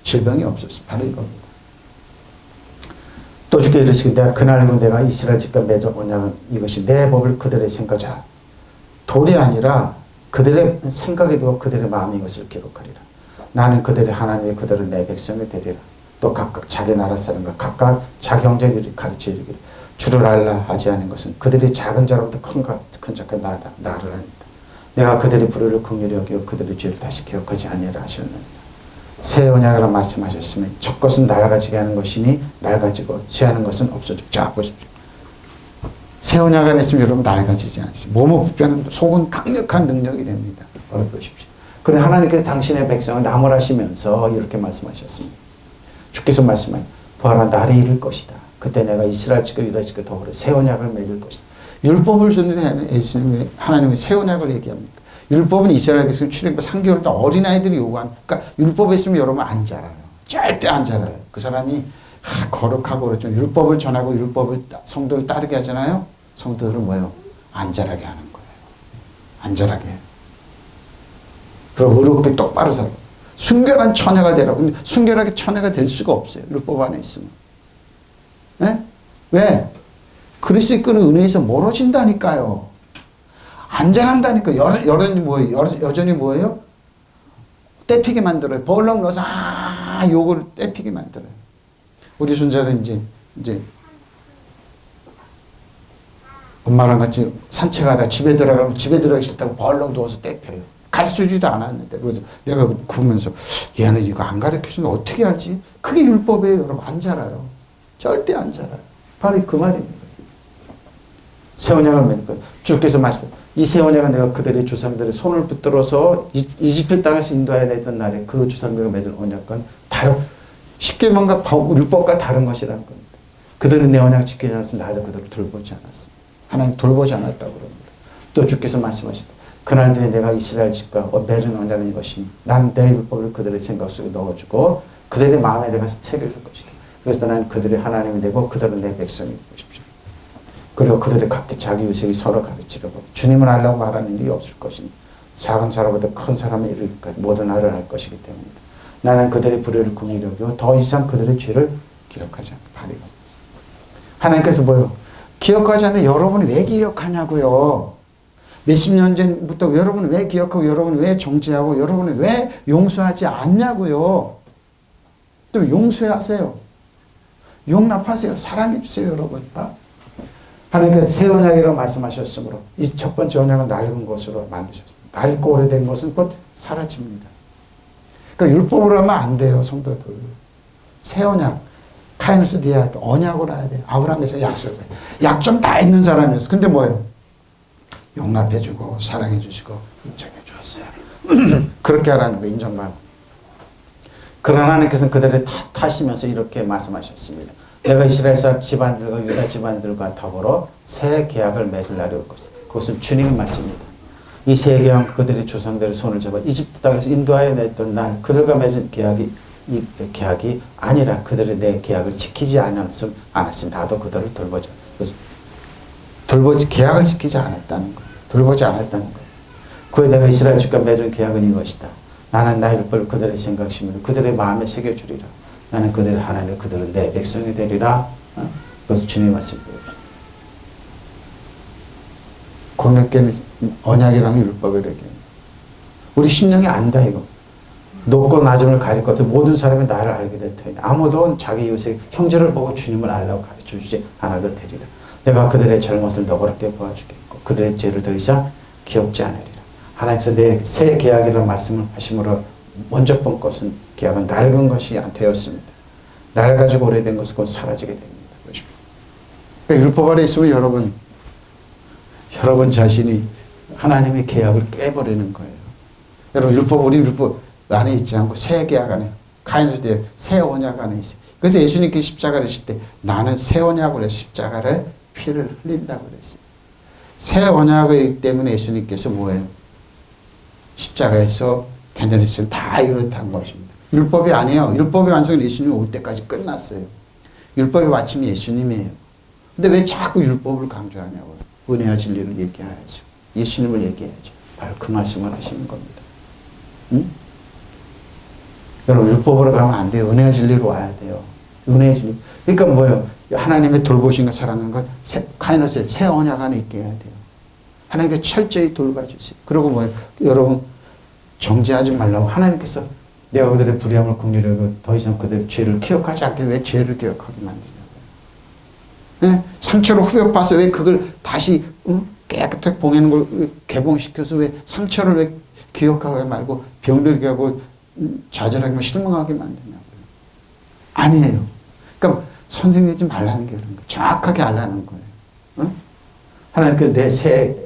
질병이 없었습니다. 바로 이겁니다. 또 주께 이르시기 내가 그날이면 내가 이스라엘 집과 맺은 언약은 이것이 내 법을 그들의 생각자 돌이 아니라 그들의 생각에 두고 그들의 마음에 이것을 기록하리라. 나는 그들의 하나님의 그들은 내 백성이 되리라. 또 각각 자기 나라 사람과 각각 자기 형제들이 가르쳐 이르기를 주를 알라 하지 않은 것은 그들이 작은 자로부터 큰 자가 나를 아니다. 내가 그들의 불의를 긍휼히 여기고 그들의 죄를 다시 기억하지 아니하라 하셨느니라. 새 언약이라 말씀하셨으면 첫 것은 낡아지게 하는 것이니 낡아지고 취하는 것은 없어지고. 자 보십시오. 새 언약 안에 있으면 여러분 낡아지지 않습니다. 몸을 부패하는 속은 강력한 능력이 됩니다. 보십시오. 그래 하나님께서 당신의 백성을 나무라시면서 이렇게 말씀하셨습니다. 주께서 말씀하신 보아라 날이 이를 것이다. 그때 내가 이스라엘 집과 유다 집과 더불어 새 언약을 맺을 것이다. 율법을 주는 하나님의 새 언약을 얘기합니까? 율법은 이스라엘 백성 출애굽 3개월 동안 어린아이들이 요구한, 그러니까 율법에 있으면 여러분 안 자라요. 절대 안 자라요. 그 사람이 거룩하고 그렇죠. 율법을 전하고 율법을 성도를 따르게 하잖아요. 성도들은 뭐예요? 안 자라게 하는 거예요. 안 자라게 해요. 그리고 의롭게 똑바로 살고 순결한 처녀가 되라고. 근데 순결하게 처녀가 될 수가 없어요. 율법 안에 있으면. 네? 왜? 그리스도 이끄는 은혜에서 멀어진다니까요. 안 자란다니까. 여전히 뭐예요? 떼피게 만들어요. 벌렁 넣어서 요걸 떼피게 만들어요. 우리 손자들 이제 엄마랑 같이 산책하다 집에 들어가면 집에 들어가기 싫다고 벌렁 누워서 떼펴요. 가르쳐주지도 않았는데. 그래서 내가 보면서 얘는 이거 안 가르쳐주면 어떻게 알지? 그게 율법이에요. 여러분 안 자라요. 절대 안 자라요. 바로 그 말입니다. 새 언약을 맺는 것. 주께서 말씀하셨습니다. 이 새 언약은 내가 그들의 조상들의 손을 붙들어서 이집트 땅에서 인도하여 냈던 날에 그 조상들과 맺은 언약과는 십계명과 율법과 다른 것이라는 겁니다. 그들은 내 언약을 지키지 않아서 나도 그들을 돌보지 않았습니다. 하나님 돌보지 않았다고 그럽니다. 또 주께서 말씀하시다. 그날 뒤에 내가 이스라엘 집과 맺은 언약은 이것이니 나는 내 율법을 그들의 생각 속에 넣어주고 그들의 마음에 내가 새겨줄 것이다. 그래서 나는 그들의 하나님이 되고 그들은 내 백성이 되십시오. 그리고 그들의 각기 자기 유색이 서로 가르치려고 주님을 알라고 말하는 일이 없을 것입니다. 작은 사람보다 큰 사람을 이루기까지 모든 나를 알 것이기 때문이다. 나는 그들의 불의를 긍휼히 여기고 더 이상 그들의 죄를 기억하지 않고 바리고. 하나님께서 뭐요? 기억하지 않는데 여러분이 왜 기억하냐고요. 몇십 년 전부터 여러분은 왜 기억하고 여러분은 왜 정죄하고 여러분은 왜 용서하지 않냐고요. 또 용서하세요. 용납하세요. 사랑해 주세요. 여러분. 하나님께서 새 언약이라고 말씀하셨으므로 이 첫 번째 언약은 낡은 것으로 만드셨습니다. 낡고 오래된 것은 곧 사라집니다. 그러니까 율법으로 하면 안 돼요. 성도들. 새 언약. 카이누스 디아 언약으로 해야 돼요. 아브라함에서 약속을 해요. 약점 다 있는 사람이었어요. 근데 뭐예요? 용납해주고 사랑해주시고 인정해주었어요. 그렇게 하라는 거예요. 인정받고. 그러나 하나님께서는 그들을 탓하시면서 이렇게 말씀하셨습니다. 내가 이스라엘 집안들과 유다 집안들과 더불어 새 계약을 맺을 날이 올 것이다. 그것은 주님의 말씀입니다. 이 새 계약 그들의 조상들의 손을 잡아 이집트 땅에서 인도하여 냈던 날 그들과 맺은 계약이 이 계약이 아니라 그들의 내 계약을 지키지 않았음 나도 그들을 계약을 지키지 않았다는 거예요. 돌보지 않았다는 거예요. 그에 내가 이스라엘 집과 맺은 계약은 이것이다. 나는 나의 율법을 그들의 생각심으로 그들의 마음에 새겨주리라. 나는 그들의 하나님, 그들은 내 백성이 되리라. 그것은 주님의 말씀입니다. 공격계는 언약이랑 율법이라고 해요. 우리 심령이 안다 이거. 높고 낮음을 가릴 것도 모든 사람이 나를 알게 될 터이니 아무도 자기 이웃의 형제를 보고 주님을 알라고 가르쳐 주지 않아도 되리라. 내가 그들의 잘못을 너그럽게 보아주겠고 그들의 죄를 더 이상 기억지 않으리라. 하나님께서 내 새 계약이라는 말씀을 하심으로 먼저 본 것은 계약은 낡은 것이 되었습니다. 낡아지고 오래된 것은 곧 사라지게 됩니다. 그러니까 율법 아래 있으면 여러분 자신이 하나님의 계약을 깨버리는 거예요. 여러분 우리 율법 안에 있지 않고 새 계약 안에 카이노스 새 언약 안에 있어요. 그래서 예수님께서 십자가를 하실 때 나는 새 언약을 해서 십자가를 피를 흘린다고 그랬어요. 새 언약이기 때문에 예수님께서 뭐예요? 십자가에서 대전했으면 다 이렇다는 것입니다. 율법이 아니에요. 율법의 완성은 예수님이 올 때까지 끝났어요. 율법의 마침이 예수님이에요. 근데 왜 자꾸 율법을 강조하냐고요. 은혜와 진리를 얘기해야죠. 예수님을 얘기해야죠. 바로 그 말씀을 하시는 겁니다. 응? 여러분 율법으로 가면 안 돼요. 은혜와 진리로 와야 돼요. 은혜와 진리. 그러니까 뭐예요? 하나님의 돌보신과 사랑하는 것 카이노스의 새 언약 안에 있게 해야 돼요. 하나님께 철저히 돌봐주세요. 그리고 뭐예요? 여러분 정죄하지 말라고 하나님께서 내가 그들의 불의함을 긍휼히 더 이상 그들의 죄를 기억하지 않게 왜 죄를 기억하게 만드냐고요. 네? 상처로 후벼파서 왜 그걸 다시 깨끗하게 봉해는 걸 개봉시켜서 왜 상처를 왜 기억하게 말고 병들게 하고 좌절하게 실망하게 만드냐고요. 아니에요. 그러니까 선생되지 말라는 게 그런 거예요. 정확하게 알라는 거예요. 응? 하나님께서 내 새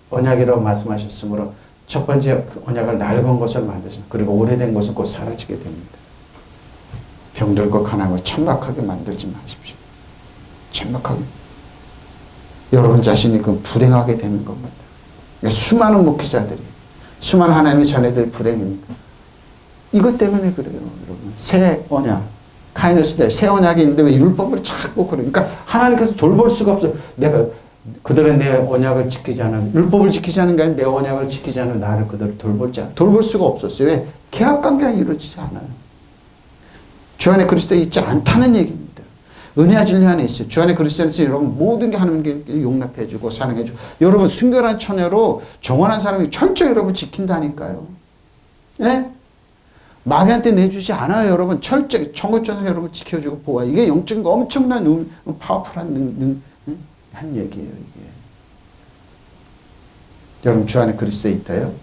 언약이라고 말씀하셨으므로 첫 번째 언약을 낡은 것을 만드셨습니다. 그리고 오래된 것은 곧 사라지게 됩니다. 병들고 가난하고 천박하게 만들지 마십시오. 천박하게. 여러분 자신이 그 불행하게 되는 겁니다. 그러니까 수많은 목회자들이 수많은 하나님의 자녀들이 불행입니다. 이것 때문에 그래요. 여러분. 새 언약. 카이노스 때 새 언약이 있는데 왜 율법을 자꾸 그러니까 하나님께서 돌볼 수가 없어요. 내가 그들은 내 언약을 지키지 않은 율법을 지키지 않은 게 아니라 내 언약을 지키지 않은 나를 그들을 돌볼 수가 없었어요. 왜? 계약관계가 이루어지지 않아요. 주 안에 그리스도에 있지 않다는 얘기입니다. 은혜와 진리 안에 있어요. 주 안에 그리스도 안에서 여러분 모든 게 하나님께 용납해주고 사랑해주고 여러분 순결한 처녀로 정원한 사람이 철저히 여러분 지킨다니까요. 네? 마귀한테 내주지 않아요. 여러분 철저히 청구전선 여러분 지켜주고 보아. 이게 영적인 엄청난 파워풀한 한 얘기예요. 이게. 여러분 주 안에 그리스도에 있다요.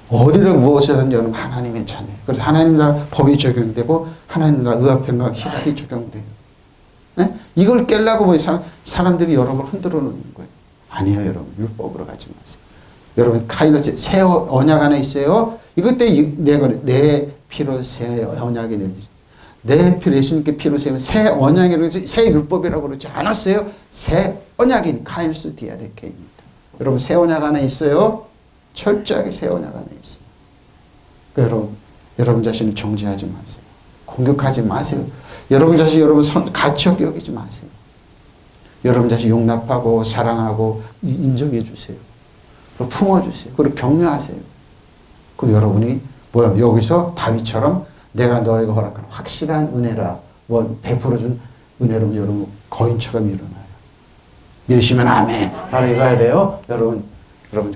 어디를 무엇이든 여러분 하나님의 자녀. 그래서 하나님 나라 법이 적용되고 하나님 나라 의합평강 희락이 적용돼요. 네? 이걸 깨려고 뭐 사람들이 여러분을 흔들어 놓는 거예요. 아니에요. 여러분 율법으로 가지 마세요. 여러분 카이노스 새 언약 안에 있어요. 이것 때문에 내 피로 새 언약이 내지. 내 피로 예수님께 피로 세우면 새 언약이라고 해서 새 율법이라고 그러지 않았어요. 새 언약인 카이노스 디아데케입니다. 여러분 새 언약 안에 있어요. 철저하게 새 언약 안에 있어요. 그러니까 여러분 자신을 정죄하지 마세요. 공격하지 마세요. 여러분 자신 여러분 가치 여기지 마세요. 여러분 자신 용납하고 사랑하고 인정해 주세요. 그리고 품어주세요. 그리고 격려하세요. 그럼 여러분이 뭐야? 여기서 다윗처럼 내가 너에게 허락한 확실한 은혜라 뭐 베풀어준 은혜로 여러분 거인처럼 일어나요. 믿으시면 아멘. 바로 이거야 돼요. 여러분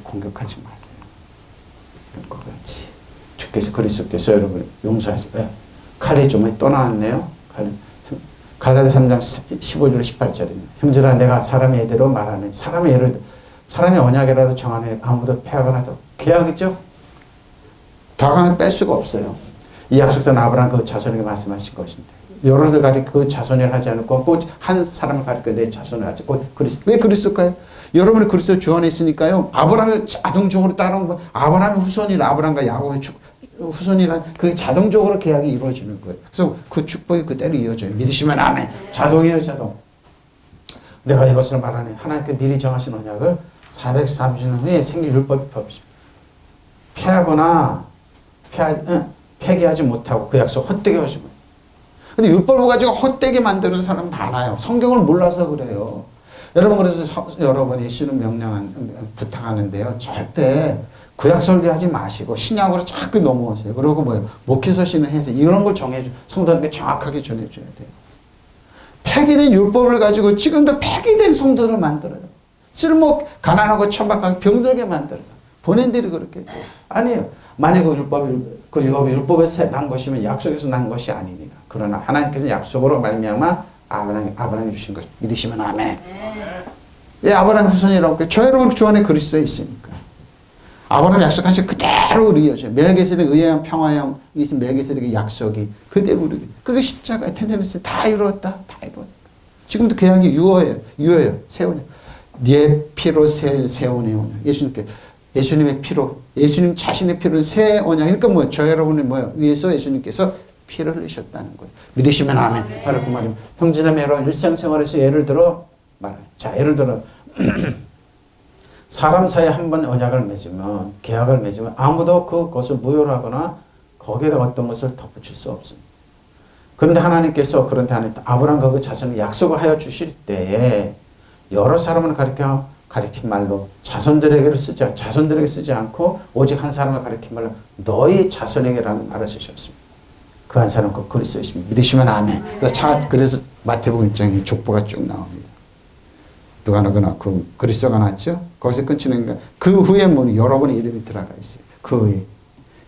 공격하지 마세요. 그렇지. 주께서 그리스도께서 여러분 용서하세요. 칼이 좀 또 나왔네요. 갈라디아 3장 15절 18절입니다. 형제라 내가 사람의 예대로 말하는 사람의 예를 사람의 언약이라도 정하네 아무도 폐하거나 계약이죠. 다가는 뺄 수가 없어요. 이 약속은 아브라함 그 자손에게 말씀하신 것입니다. 여럿을 가리켜 그 자손을 하지 않고 꼭 한 사람을 가리켜 내 자손을 하지. 왜 그랬을까요? 여러분이 그리스도 주 안에 있으니까요. 아브라함을 자동적으로 따라온 거. 아브라함의 후손이라 아브라함과 야곱의 후손이란 그 자동적으로 계약이 이루어지는 거예요. 그래서 그 축복이 그대로 이어져요. 믿으시면 아멘. 자동이에요, 자동. 내가 이것을 말하니 하나님께 미리 정하신 언약을 430년 후에 생길 율법이 폐기하지 못하고 그 약속 헛되게 하시고. 근데 율법을 가지고 헛되게 만드는 사람 많아요. 성경을 몰라서 그래요. 여러분 그래서 여러분 예수는 부탁하는데요. 절대 구약 설교하지 마시고 신약으로 자꾸 넘어오세요. 그리고 뭐예요? 목회서신을 해서 이런 걸 정해줘. 성도들에게 정확하게 전해줘야 돼요. 폐기된 율법을 가지고 지금도 폐기된 성도를 만들어요. 가난하고 천박하고 병들게 만들어. 본인들이 그렇게. 아니에요. 만약 그 율법이 율법에서 난 것이면 약속에서 난 것이 아니니라. 그러나 하나님께서 약속으로 말미암아 아브라함이 주신 것 믿으시면 아멘. 예, 아브라함 후손이라고. 저 여러분 주 안에 그리스도에 있으니까. 아브라함 약속하신 그대로 우리 이어져요. 멜기세덱 의회형 평화형 있은 멜기세덱의 약속이 그대로 우리. 그게 십자가에 텐데는스 다 이루었다. 다 이루었다. 지금도 계약이 유효예요. 새 언약. 네 피로 새 언약. 예수님의 피로, 예수님 자신의 피로 새 언약. 그러니까 뭐예요? 저 여러분이 뭐예요? 위에서 예수님께서 피를 흘리셨다는 거예요. 믿으시면 아멘. 바로 그 말입니다. 형제자매 여러분 일상생활에서 예를 들어 말해요. 자, 예를 들어 사람 사이에 한 번 언약을 맺으면, 계약을 맺으면 아무도 그것을 무효로 하거나 거기에다 어떤 것을 덧붙일 수 없습니다. 그런데 하나님께서 아브라함과 그 자손에 약속을 하여 주실 때에 여러 사람을 가리킨 말로 자손들에게 쓰지 않고 오직 한 사람을 가리킨 말로 너희 자손에게라는 말을 쓰셨습니다. 그 한 사람 그 그리스도이십니다. 믿으시면 아멘. 그래서 마태복음 1장에 족보가 쭉 나옵니다. 누가 나거나 그 그리스도가 났죠. 거기서 끊치는 그 후에 뭐 여러분의 이름이 들어가 있어요. 그 후에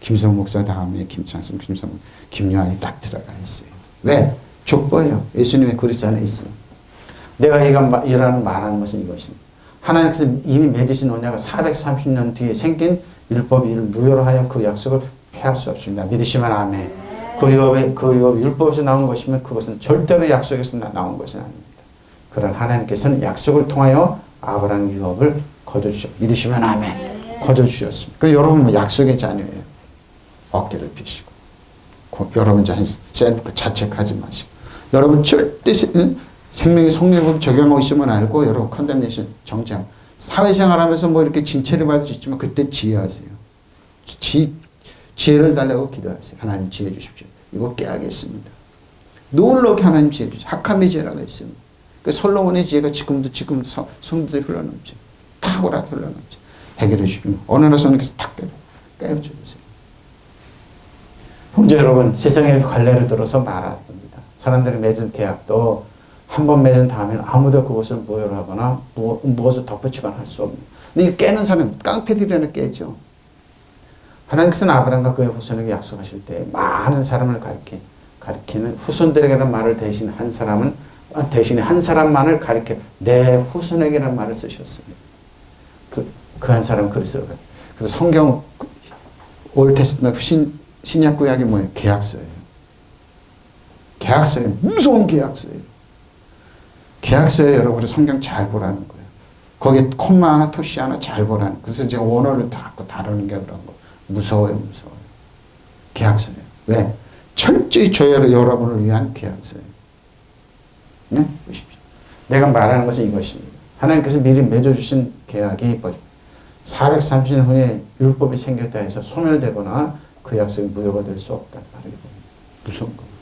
김성 목사 다음에 김창순, 김요한이 딱 들어가 있어요. 왜? 족보예요. 예수님의 그리스도 안에 있어요. 내가 말하는 것은 이것입니다. 하나님께서 이미 맺으신 언약을 430년 뒤에 생긴 율법이 이를 무효로 하여 그 약속을 폐할 수 없습니다. 믿으시면 아멘. 그 율법에서 나온 것이면 그것은 절대로 약속에서 나온 것은 아닙니다. 그러나 하나님께서는 약속을 통하여 아브라함 유업을 거둬주셨습니다. 믿으시면 아멘. 거둬주셨습니다. 그 여러분 약속의 자녀예요. 어깨를 펴시고 여러분 자신 셀프 자책하지 마시고 여러분 절대 생명의 속례법 적용하고 있으면 알고 여러분 컨뎀네이션 정죄하고 사회생활하면서 뭐 이렇게 징체를 받을 수 있지만 그때 지혜하세요. 지혜를 달라고 기도하세요. 하나님 지혜 주십시오. 이거 깨야겠습니다. 놀랍게 하나님 지혜 주십시오. 학함의 지혜라고 있습니다. 그 솔로몬의 지혜가 지금도 성도들이 흘러넘죠. 탁월하게 흘러넘죠. 해결해 주시면 어느 날 손님께서 탁 깨우쳐 주세요. 형제 여러분, 세상의 관례를 들어서 말합니다. 사람들이 맺은 계약도 한 번 맺은 다음에는 아무도 그것을 무효로 하거나 무엇을 덧붙이거나 할 수 없는. 근데 이 깨는 사람, 깡패들이나 깨죠. 하나님께서는 아브라함과 그의 후손에게 약속하실 때 많은 사람을 가리키는 후손들에게는 말을 대신 대신에 한 사람만을 가리켜 내 후손에게라는 말을 쓰셨습니다. 그 한 사람은 그리스도가. 그래서 성경 올테스트먼트 신약 구약이 뭐예요? 계약서예요. 계약서예요. 무서운 계약서예요. 계약서에 여러분이 성경 잘 보라는 거예요. 거기에 콤마 하나 토시 하나 잘 보라는 거예요. 그래서 제가 원어를 자꾸 다루는 게 그런 거. 무서워요. 계약서예요. 왜? 철저히 여러분을 위한 계약서예요. 네? 보십시오. 내가 말하는 것은 이것입니다. 하나님께서 미리 맺어주신 계약이 430년 후에 율법이 생겼다 해서 소멸되거나 그 약속이 무효가 될 수 없다는 말이에요. 무서운 겁니다.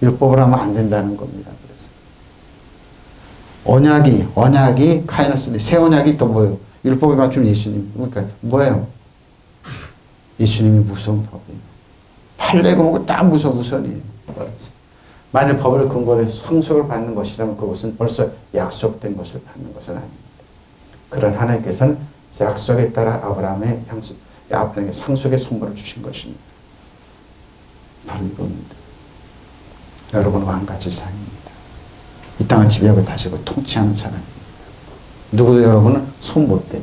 율법을 하면 안 된다는 겁니다. 그래서 언약이 카이노스인데 새 언약이 또 뭐예요? 율법에 맞추면 예수님. 그러니까 뭐예요? 예수님이 무서운 법이에요. 판례고 뭐고 딱 우선이에요. 만일 법을 근거로 해서 상속을 받는 것이라면 그것은 벌써 약속된 것을 받는 것은 아닙니다. 그런 하나님께서는 약속에 따라 아브라함에게 상속의 선물을 주신 것입니다. 바로 이겁니다. 여러분은 왕같이 상입니다. 이 땅을 지배하고 다스리고 통치하는 사람입니다. 누구도 여러분은 손 못 댑니다.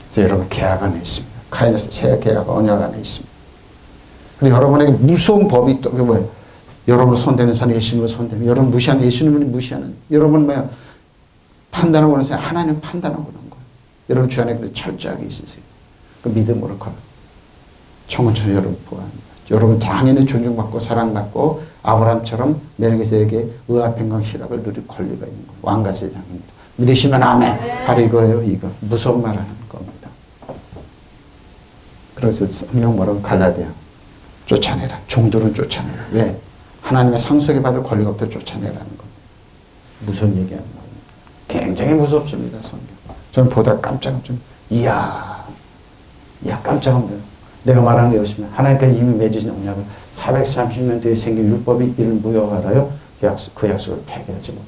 그래서 여러분 계약 안에 있습니다. 카이노스 새 계약 언약 안에 있습니다. 그리고 여러분에게 무서운 법이 또 뭐예요? 여러분 손대는 사람 예수님을 손대면 여러분 무시하는 예수님을 무시하는 여러분 뭐야? 판단하고 하는 사람 하나님 판단하고 하는 거예요. 여러분 주 안에 철저하게 있으세요. 그 믿음으로 걸어. 청혼처럼 여러분 보호합니다. 여러분 장인의 존중받고 사랑받고 아브라함처럼 멜기세덱의 의아평강 실학을 누릴 권리가 있는 거예요. 왕같이 장입니다. 믿으시면 아멘. 바로 이거예요. 이거 무서운 말 하는 겁니다. 그래서 성경 뭐라고 갈라디아 쫓아내라. 종들은 쫓아내라. 왜? 하나님의 상속에 받을 권리가 없도록 쫓아내라는 겁니다. 무슨 얘기하는 겁니다. 굉장히 무섭습니다. 성경. 저는 보다 깜짝 이야 깜짝 놀라요. 내가 말하는 게 것이면 하나님께서 이미 맺으신 언약을 430년 뒤에 생긴 율법이 이를 무효하라요. 그 약속을 폐기하지 못해.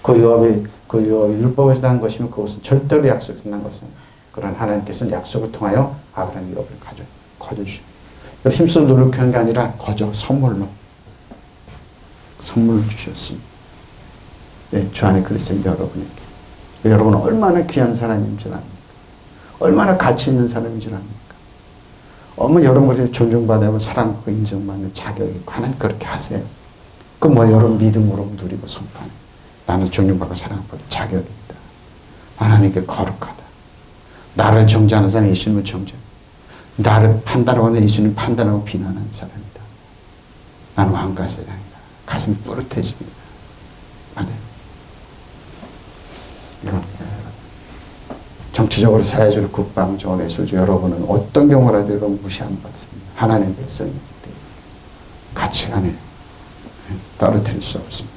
그 유업이 율법에서 난 것이면 그것은 절대로 약속에서 난 것은 그런 하나님께서는 약속을 통하여 아브라함 유업을 거저주십니다. 힘써 노력한 게 아니라 선물로 주셨습니다. 네, 주 안에 그리스도인 여러분에게. 여러분은 얼마나 귀한 사람인 줄 압니까? 얼마나 가치 있는 사람인 줄 압니까? 얼마나 여러분이 존중받고 사랑받고 인정받는 자격이 있고 하나님 그렇게 하세요. 그럼 여러분 믿음으로 누리고 선포하는 나는 존중받고 사랑받고 자격이 있다. 하나님께 거룩하다. 나를 정죄하는 사람은 예수님을 정죄. 나를 판단하고 하는 예수님 판단하고 비난하는 사람이다. 나는 왕과 세상이다. 가슴이 뿌듯해집니다. 아멘. 정치적으로, 사회적으로, 국방적으로, 예술적 여러분은 어떤 경우라도 여러분 무시함 받습니다. 하나님의 백성이기 때문에 가치관에 떨어뜨릴 수 없습니다.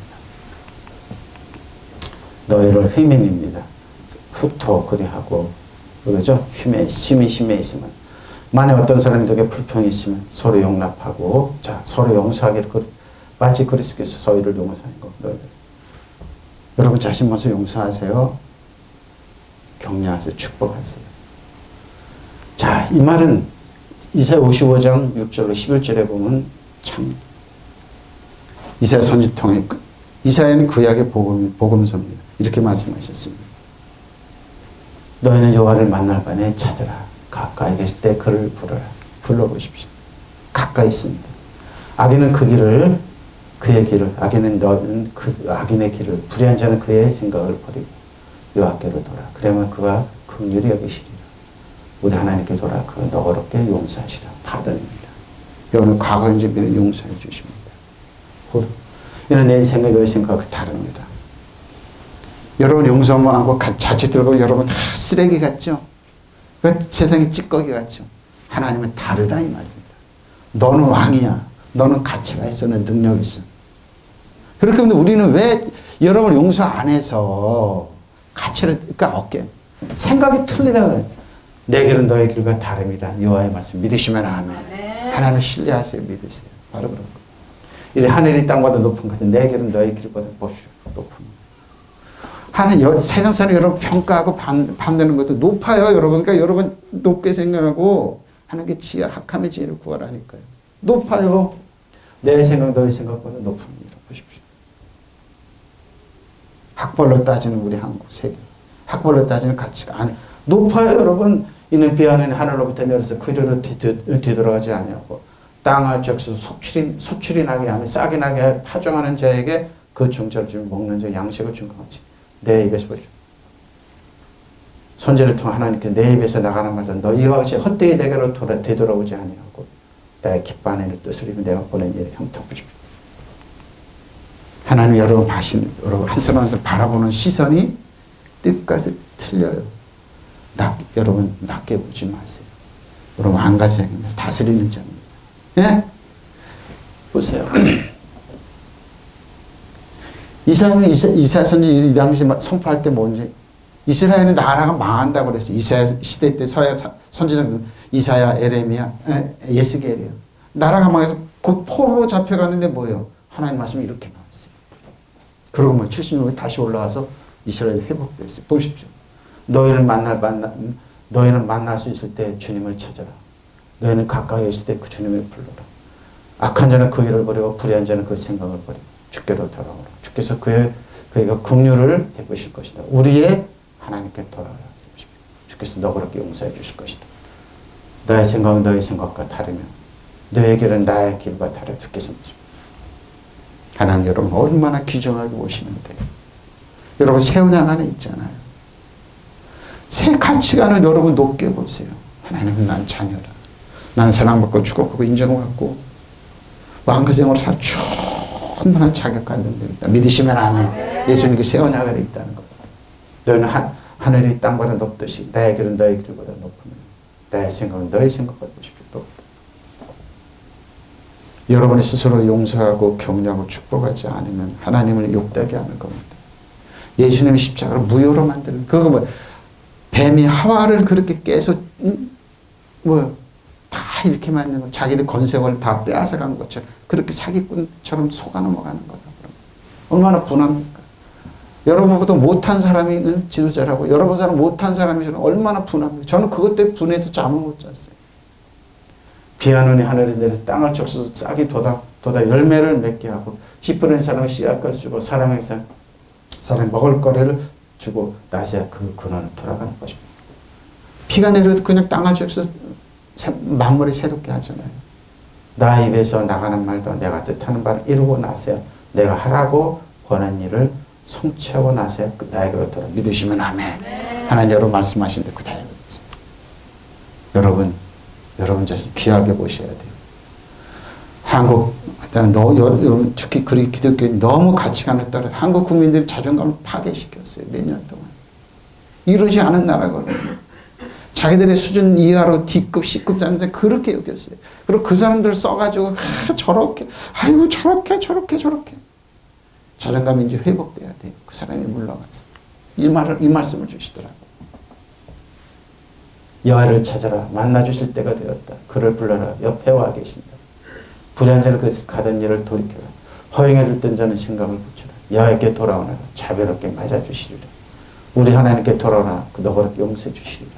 너희를 휘민입니다. 후토 그리하고 그러죠? 힘에 있으면 만약 어떤 사람이 되게 불평이 있으면 서로 용납하고 자 서로 용서하기를 마치 그리스도께서 저희를 용서하는 것. 여러분 자신 먼저 용서하세요. 격려하세요. 축복하세요. 자, 이 말은 이사야 55장 6절로 11절에 보면 참 이사야 선지 통해 이사야는 구약의 복음서입니다. 이렇게 말씀하셨습니다. 너희는 여호와를 만날 밤에 찾으라. 가까이 계실 때 그를 불러보십시오. 가까이 있습니다. 악인은 그의 길을 너는 그 악인의 길을 불의한 자는 그의 생각을 버리고 여호와께로 돌아. 그러면 그가 긍휼히 여기시리라. 우리 하나님께 돌아 그 너그럽게 용서하시라. 파던입니다. 여러분 과거 현재 미래를 용서해 주십니다. 이는 내 생각 너의 생각과 다릅니다. 여러분 용서만 하고 자칫 들고 여러분 다 쓰레기 같죠? 세상의 찌꺼기 같죠? 하나님은 다르다 이 말입니다. 너는 왕이야. 너는 가치가 있어. 너는 능력이 있어. 그렇게 하면 우리는 왜 여러분을 용서 안 해서 가치를 얻게 생각이 틀리다 그래. 내 길은 너의 길과 다름이라. 여호와의 말씀 믿으시면 아멘. 하나님을 신뢰하세요. 믿으세요. 바로 그런 거예요. 이 하늘이 땅보다 높은 것은 내 길은 너의 길보다 높은. 하나님 세상 사람 여러분 평가하고 반대는 것도 높아요. 여러분. 그러니까 여러분 높게 생각하고 하나님께 지혜 학함의 지혜를 구하라니까요. 높아요. 내 생각 너의 생각보다 높습니다. 보십시오. 학벌로 따지는 우리 한국 세계. 학벌로 따지는 가치가 아니 높아요. 여러분. 이는 비하는 하늘로부터 내려서 그리로 뒤돌아가지 아니하고 땅을 적셔서 소출이 나게 하며 싹이 나게 파종하는 자에게 그 종자를 주며 먹는 자 양식을 준 것 같이 내 입에서 보십시오. 선지를 통해 하나님께 내 입에서 나가는 말도 너 이와 같이 헛되이 내게로 되돌아오지 아니하고 나의 기뻐하는 일을 뜻을 이루며 내가 보낸 일을 형통하십시오. 하나님 여러분 한 사람 한 사람 바라보는 시선이 뜻까지 틀려요. 여러분 낮게 보지 마세요. 여러분 안가세입니다. 다스리는 자입니다. 예? 보세요. 이사야 선지 이 당시 선포할 때 뭔지 이스라엘의 나라가 망한다고 그랬어요. 이사야 시대 때 서야 선지자는 이사야, 에레미야, 예스겔이에요. 나라가 망해서 곧 포로로 잡혀가는데 뭐예요? 하나님 말씀이 이렇게 나왔어요. 그러고 뭐 70년 후에 다시 올라와서 이스라엘이 회복됐어요. 보십시오. 너희는 만날 수 있을 때 주님을 찾아라. 너희는 가까이 있을 때 그 주님을 불러라. 악한 자는 그 일을 버리고 불의한 자는 그 생각을 버리고 주께로 돌아오라. 주께서 그에게 긍휼을 베푸실 것이다. 우리의 하나님께 돌아오라. 주께서 너그럽게 용서해 주실 것이다. 너의 생각은 너의 생각과 다르며 너의 길은 나의 길과 다르. 주께서 하나님 여러분 얼마나 귀중하게 보시는데 여러분 새 언약 안에 있잖아요. 새 가치관을 여러분 높게 보세요. 하나님은 난 자녀라. 난 사랑받고 축복하고 인정받고 왕가생으로 살 충분한 자격과 능력이 있다. 믿으시면 아멘. 예수님께 새 언약 안에 있다는 것. 너희는 하늘이 땅보다 높듯이 나의 길은 너의 길보다 높으며 나의 생각은 너의 생각보다 높다. 여러분이 스스로 용서하고 격려하고 축복하지 않으면 하나님을 욕되게 하는 겁니다. 예수님의 십자가를 무효로 만드는 그거 뭐 뱀이 하와를 그렇게 깨서 다 이렇게 만든 거 자기들 권세를 다 빼앗아간 것처럼 그렇게 사기꾼처럼 속아 넘어가는 거다. 얼마나 분합니까? 여러분보다 못한 사람이 지도자라고 여러분 사람 못한 사람이 저는 얼마나 분합니까? 저는 그것 때문에 분해서 잠을 못 잤어요. 비하느니 하늘에서 내려서 땅을 적셔서 싹이 돋아 열매를 맺게 하고 씨 뿌리는 사람은 씨앗을 주고 사람에게 사람이 먹을 거리를 주고 나서야 그 근원을 돌아가는 것입니다. 비가 내려도 그냥 땅을 적셔서 만물이 새롭게 하잖아요. 나 입에서 나가는 말도 내가 뜻하는 바를 이루고 나서야 내가 하라고 권한 일을 성취하고 나서야 나에게로 돌아 믿으시면 아멘. 하나님 여러분 말씀하시는데 그대로 여러분 자신 귀하게 보셔야 돼요. 한국 여러분 특히 그리 기독교에 너무 가치관에 따라 한국 국민들이 자존감을 파괴시켰어요. 몇 년 동안. 이러지 않은 나라거든요. 자기들의 수준 이하로 D급, C급 자는데 그렇게 여겼어요. 그리고 그 사람들 써가지고 저렇게 아이고 저렇게 자존감이 이제 회복돼야 돼요. 그 사람이 물러가서 이 말씀을 주시더라고요. 여호와를 찾아라 만나 주실 때가 되었다. 그를 불러라 옆에 와 계신다. 불의한 자는 그 가던 일을 돌이켜라. 허영에 들던 자는 생각을 붙여라. 여호와께 돌아오너라 자비롭게 맞아 주시리라. 우리 하나님께 돌아오나 너가 용서해 주시리라.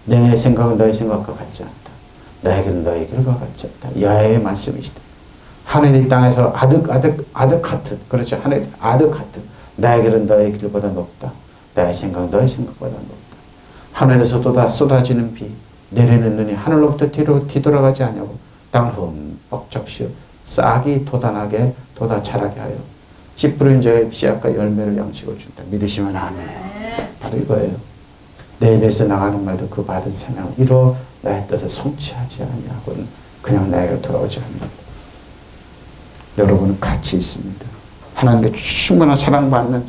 내 생각은 너의 생각과 같지 않다. 나의 길은 너의 길과 같지 않다. 여호와의 말씀이시다. 하늘이 땅에서 아득하듯 그렇죠. 하늘이 아득하듯 나의 길은 너의 길보다 높다. 나의 생각은 너의 생각보다 높다. 하늘에서 쏟아지는 비 내리는 눈이 하늘로부터 뒤돌아가지 아니하고 땅을 흠뻑 적시어 싹이 돋아나게 자라게 하여 씨 뿌린 자의 씨앗과 열매를 양식을 준다. 믿으시면 아멘. 바로 이거예요. 내 입에서 나가는 말도 그 받은 사명을 이루어 나의 뜻을 성취하지 아니하고는 그냥 나에게 돌아오지 않는다. 여러분은 가치 있습니다. 하나님께 충분한 사랑받는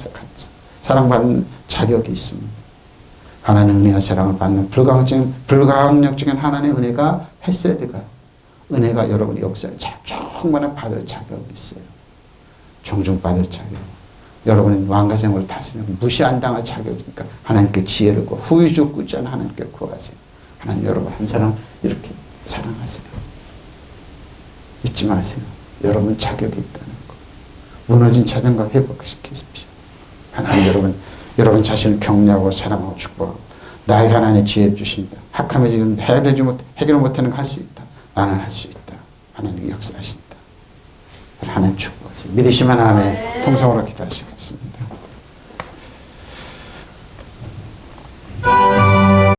자격이 있습니다. 하나님 은혜와 사랑을 받는 불가항력적인 하나님의 은혜가 헤세드가 은혜가 여러분의 역사를 충분히 받을 자격이 있어요. 종종 받을 자격. 여러분은 왕과 생을 다스리는 무시 안 당할 자격이니까 하나님께 지혜를 구하 후유주 꾸전 하나님께 구하세요. 하나님 여러분 한 사람 이렇게 사랑하세요. 잊지 마세요. 여러분 자격이 있다는 거. 무너진 자존감 회복시키십시오. 하나님 여러분 자신을 격려하고 사랑하고 축복하고 나에게 하나님의 지혜를 주신다. 학함에 지금 해결 못하는 거 할 수 있다. 나는 할 수 있다. 하나님이 역사하신다. 하나님 축복하세요. 믿으시면 아멘. 통성으로 기도하시겠습니다.